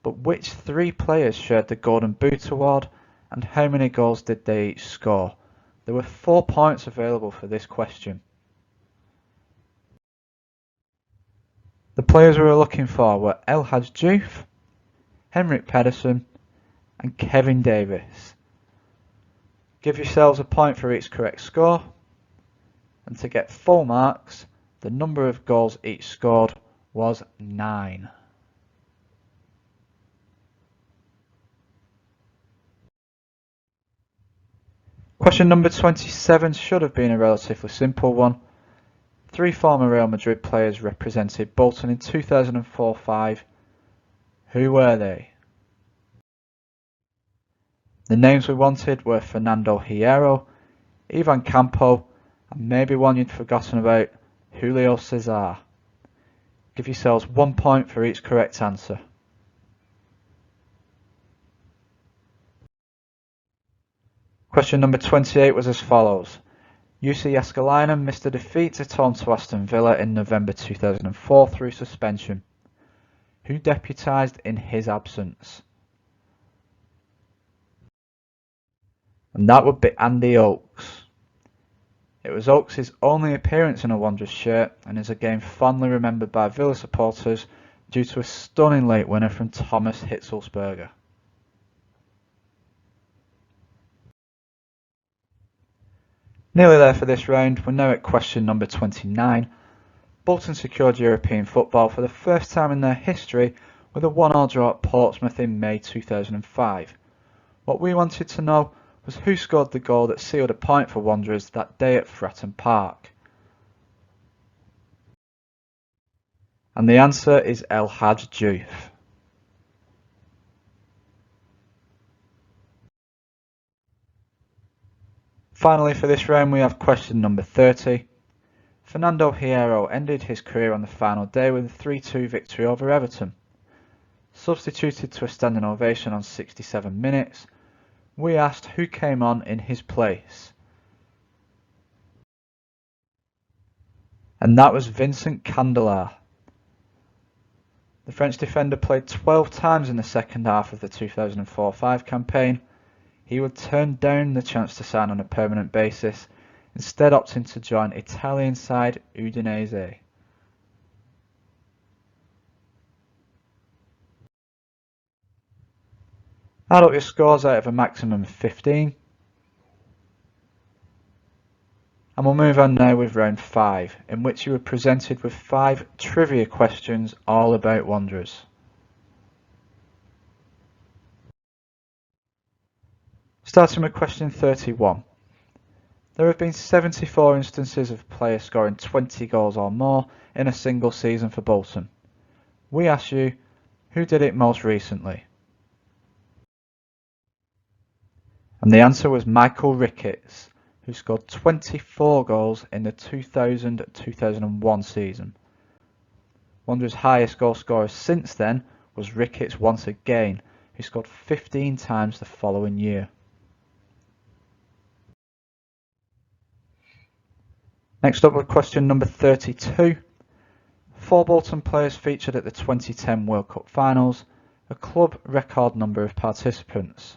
but which 3 players shared the Golden Boot award and how many goals did they each score? There were 4 points available for this question. The players we were looking for were El Hadj Diouf, Henrik Pedersen and Kevin Davis. Give yourselves a point for each correct score, and to get full marks, the number of goals each scored was 9. Question number 27 should have been a relatively simple one. 3 former Real Madrid players represented Bolton in 2004-05. Who were they? The names we wanted were Fernando Hierro, Ivan Campo, and maybe one you'd forgotten about, Julio Cesar. Give yourselves 1 point for each correct answer. Question number 28 was as follows. Jussi Jääskeläinen missed a defeat at home to Aston Villa in November 2004 through suspension. Who deputised in his absence? And that would be Andy Oakes. It was Oakes' only appearance in a Wanderers shirt and is a game fondly remembered by Villa supporters due to a stunning late winner from Thomas Hitzelsberger. Nearly there for this round, we're now at question number 29. Bolton secured European football for the first time in their history with a 1-1 draw at Portsmouth in May 2005. What we wanted to know was who scored the goal that sealed a point for Wanderers that day at Fratton Park. And the answer is El Hadj Diouf. Finally for this round we have question number 30. Fernando Hierro ended his career on the final day with a 3-2 victory over Everton. Substituted to a standing ovation on 67 minutes, we asked who came on in his place. And that was Vincent Candelar. The French defender played 12 times in the second half of the 2004-05 campaign. He would turn down the chance to sign on a permanent basis, instead opting to join Italian side Udinese. Add up your scores out of a maximum of 15. And we'll move on now with round 5, in which you were presented with 5 trivia questions all about Wanderers. Starting with question 31. There have been 74 instances of players scoring 20 goals or more in a single season for Bolton. We ask you, who did it most recently? And the answer was Michael Ricketts, who scored 24 goals in the 2000-2001 season. Wanderers' highest goal scorer since then was Ricketts once again, who scored 15 times the following year. Next up with question number 32. 4 Bolton players featured at the 2010 World Cup finals, a club record number of participants.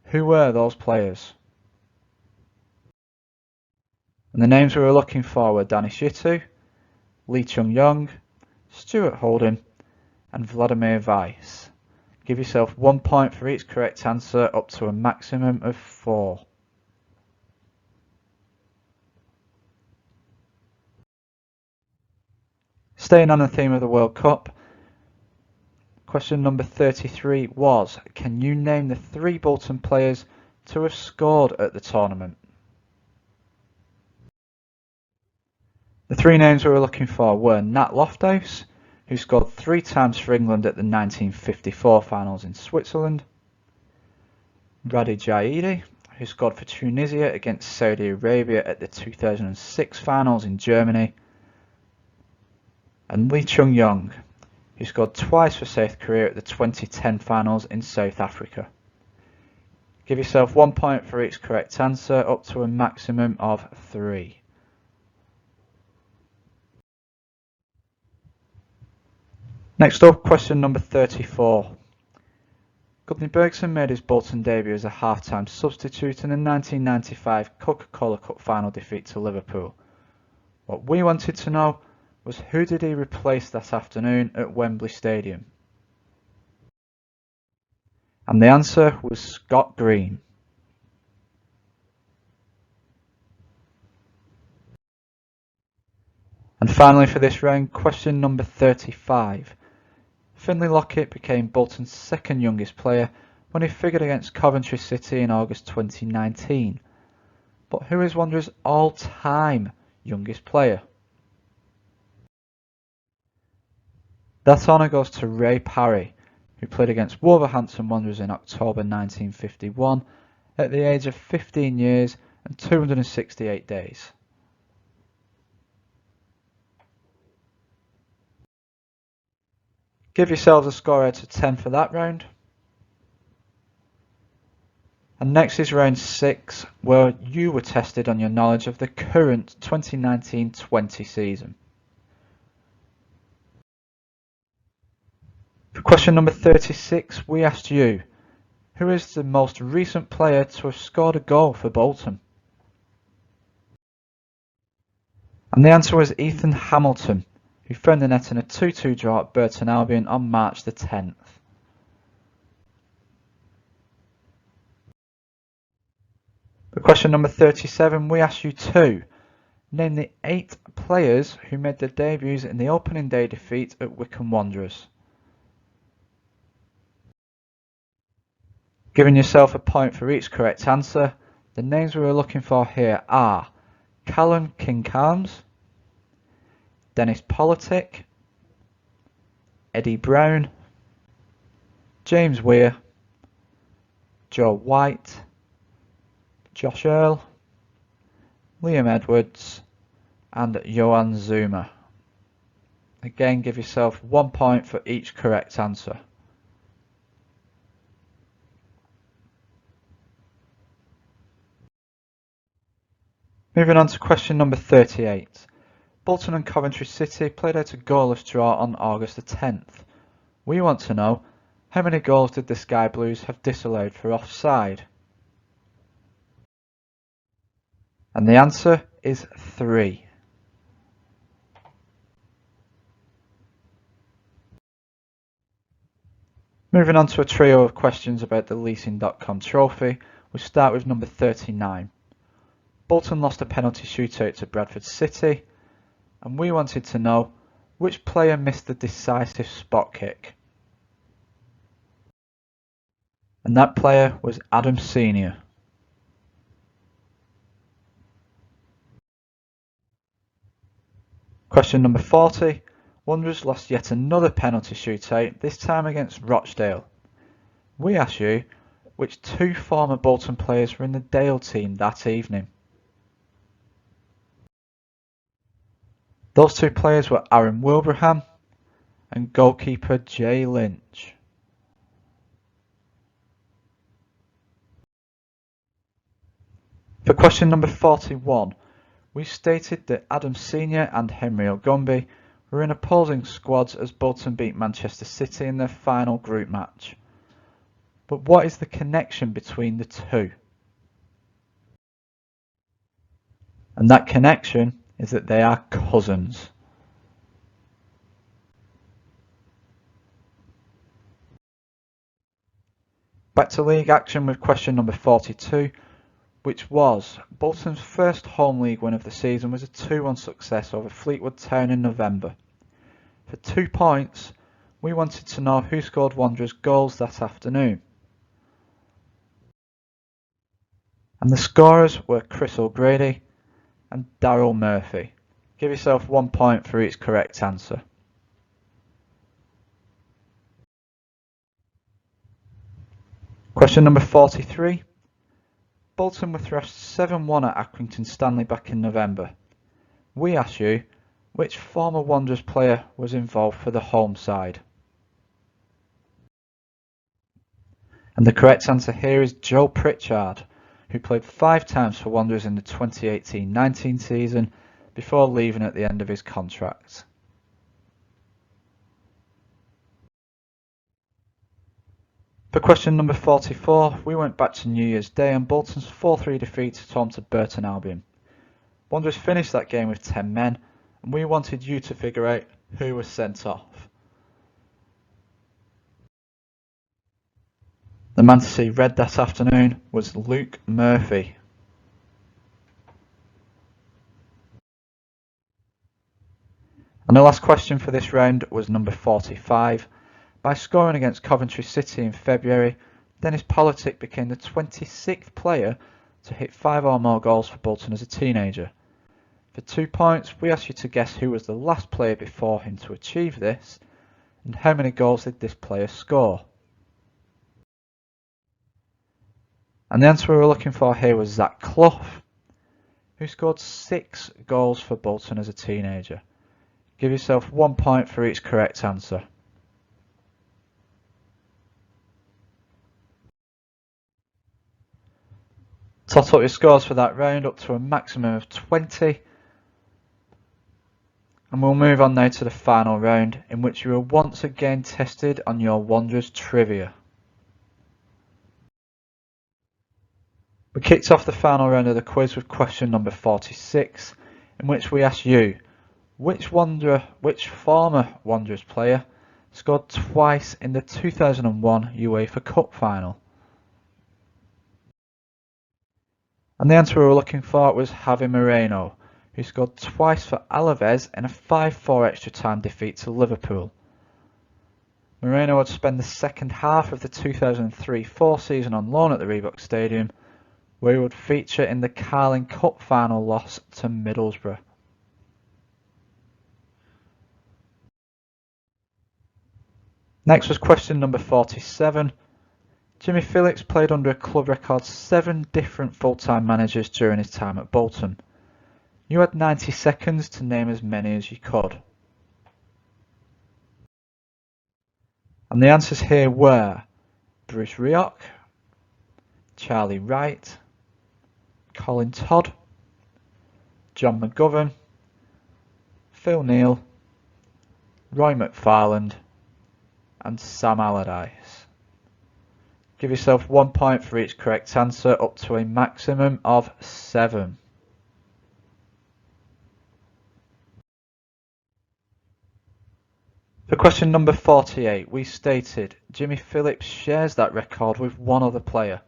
Who were those players? And the names we were looking for were Danny Shitu, Lee Chung-yong, Stuart Holden and Vladimir Weiss. Give yourself 1 point for each correct answer, up to a maximum of 4. Staying on the theme of the World Cup, question number 33 was, can you name the 3 Bolton players to have scored at the tournament? The 3 names we were looking for were Nat Lofthouse, who scored 3 times for England at the 1954 finals in Switzerland, Radi Jaidi, who scored for Tunisia against Saudi Arabia at the 2006 finals in Germany, and Lee Chung-yong, who scored twice for South Korea at the 2010 finals in South Africa. Give yourself 1 point for each correct answer, up to a maximum of 3. Next up, question number 34. Gudni Bergson made his Bolton debut as a half-time substitute in the 1995 Coca-Cola Cup final defeat to Liverpool. What we wanted to know was, who did he replace that afternoon at Wembley Stadium? And the answer was Scott Green. And finally for this round, question number 35. Finlay Lockett became Bolton's second youngest player when he figured against Coventry City in August 2019. But who is Wanderers' all-time youngest player? That honour goes to Ray Parry, who played against Wolverhampton Wanderers in October 1951 at the age of 15 years and 268 days. Give yourselves a score out of 10 for that round. And next is round 6, where you were tested on your knowledge of the current 2019-20 season. For question number 36, we asked you, who is the most recent player to have scored a goal for Bolton? And the answer was Ethan Hamilton, who found the net in a 2-2 draw at Burton Albion on March the 10th. For question number 37, we asked you to name the 8 players who made their debuts in the opening day defeat at Wycombe Wanderers. Giving yourself a point for each correct answer, the names we were looking for here are Callum Kincarms, Dennis Politic, Eddie Brown, James Weir, Joe White, Josh Earl, Liam Edwards and Johan Zuma. Again, give yourself 1 point for each correct answer. Moving on to question number 38. Bolton and Coventry City played out a goalless draw on August the 10th. We want to know, how many goals did the Sky Blues have disallowed for offside? And the answer is 3. Moving on to a trio of questions about the Leasing.com trophy, we start with number 39. Bolton lost a penalty shootout to Bradford City, and we wanted to know which player missed the decisive spot kick. And that player was Adam Senior. Question number 40. Wanderers lost yet another penalty shootout, this time against Rochdale. We asked you which 2 former Bolton players were in the Dale team that evening. Those 2 players were Aaron Wilbraham and goalkeeper Jay Lynch. For question number 41, we stated that Adam Senior and Henry Ogumbi were in opposing squads as Bolton beat Manchester City in their final group match. But what is the connection between the 2? And that connection is that they are cousins. Back to league action with question number 42, which was, Bolton's first home league win of the season was a 2-1 success over Fleetwood Town in November. For 2 points, we wanted to know who scored Wanderers goals that afternoon. And the scorers were Chris O'Grady and Daryl Murphy. Give yourself 1 point for each correct answer. Question number 43. Bolton were thrashed 7-1 at Accrington Stanley back in November. We ask you, which former Wanderers player was involved for the home side? And the correct answer here is Joe Pritchard, who played 5 times for Wanderers in the 2018-19 season before leaving at the end of his contract. For question number 44, we went back to New Year's Day and Bolton's 4-3 defeat at home to Burton Albion. Wanderers finished that game with 10 men, and we wanted you to figure out who was sent off. The man to see red that afternoon was Luke Murphy. And the last question for this round was number 45. By scoring against Coventry City in February, Dennis Politic became the 26th player to hit 5 or more goals for Bolton as a teenager. For 2 points, we asked you to guess who was the last player before him to achieve this, and how many goals did this player score. And the answer we were looking for here was Zach Clough, who scored 6 goals for Bolton as a teenager. Give yourself 1 point for each correct answer. Tot up your scores for that round up to a maximum of 20. And we'll move on now to the final round, in which you are once again tested on your Wanderers trivia. We kicked off the final round of the quiz with question number 46, in which we asked you, which former Wanderers player scored twice in the 2001 UEFA Cup final? And the answer we were looking for was Javi Moreno, who scored twice for Alaves in a 5-4 extra time defeat to Liverpool. Moreno would spend the second half of the 2003-04 season on loan at the Reebok Stadium, where he would feature in the Carling Cup final loss to Middlesbrough. Next was question number 47. Jimmy Phillips played under a club record 7 different full-time managers during his time at Bolton. You had 90 seconds to name as many as you could. And the answers here were Bruce Rioch, Charlie Wright, Colin Todd, John McGovern, Phil Neal, Roy McFarland and Sam Allardyce. Give yourself 1 point for each correct answer up to a maximum of 7. For question number 48, we stated Jimmy Phillips shares that record with one other player.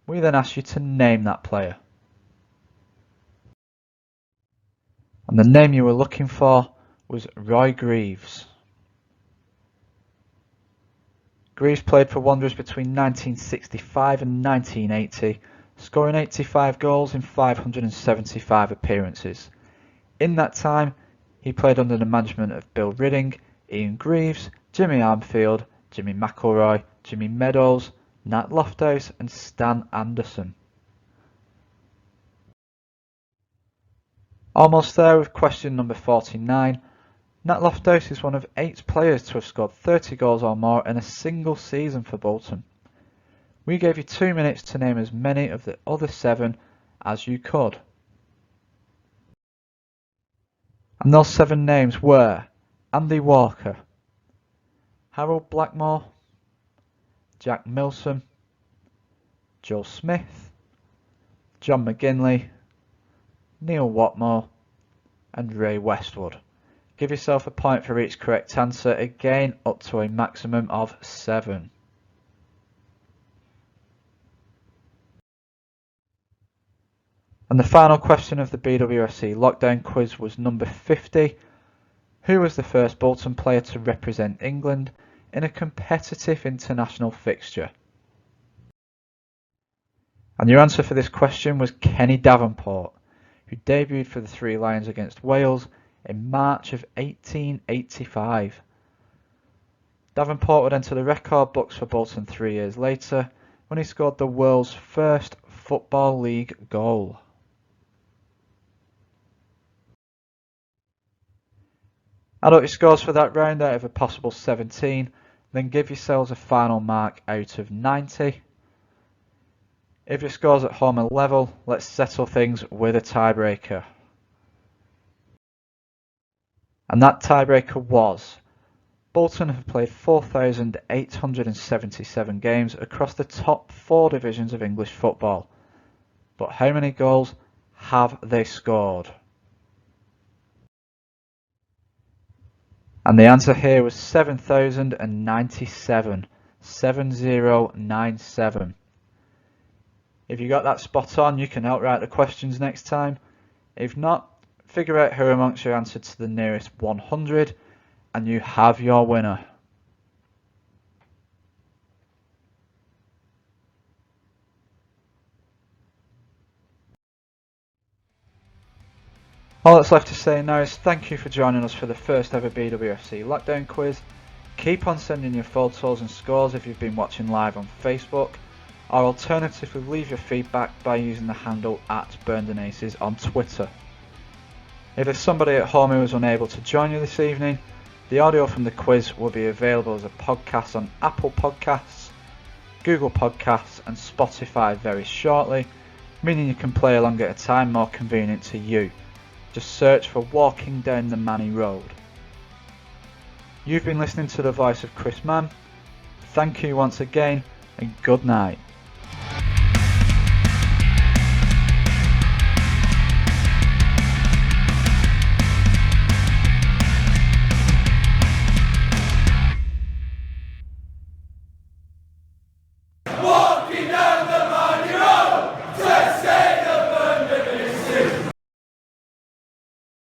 We then asked you to name that player. And the name you were looking for was Roy Greaves. Greaves played for Wanderers between 1965 and 1980, scoring 85 goals in 575 appearances. In that time, he played under the management of Bill Ridding, Ian Greaves, Jimmy Armfield, Jimmy McElroy, Jimmy Meadows, Nat Lofthouse and Stan Anderson. Almost there with question number 49. Nat Lofthouse is one of 8 players to have scored 30 goals or more in a single season for Bolton. We gave you 2 minutes to name as many of the other 7 as you could. And those 7 names were Andy Walker, Harold Blackmore, Jack Milsom, Joe Smith, John McGinley, Neil Watmore and Ray Westwood. Give yourself a point for each correct answer, again up to a maximum of 7. And the final question of the BWFC Lockdown Quiz was number 50. Who was the first Bolton player to represent England in a competitive international fixture? And your answer for this question was Kenny Davenport, who debuted for the Three Lions against Wales in March of 1885. Davenport would enter the record books for Bolton 3 years later when he scored the world's first Football League goal. Add up your scores for that round out of a possible 17, then give yourselves a final mark out of 90. If your scores at home are level, let's settle things with a tiebreaker. And that tiebreaker was: Bolton have played 4,877 games across the top 4 divisions of English football. But how many goals have they scored? And the answer here was 7,097. 7097. If you got that spot on, you can outright the questions next time. If not, figure out who amongst you answered to the nearest 100 and you have your winner. All that's left to say now is thank you for joining us for the first ever BWFC Lockdown Quiz. Keep on sending your photos and scores if you've been watching live on Facebook, or alternatively leave your feedback by using the handle @BurndenAces on Twitter. If there's somebody at home who was unable to join you this evening, the audio from the quiz will be available as a podcast on Apple Podcasts, Google Podcasts and Spotify very shortly, meaning you can play along at a time more convenient to you. Just search for Walking Down the Manny Road. You've been listening to the voice of Chris Mann. Thank you once again and good night.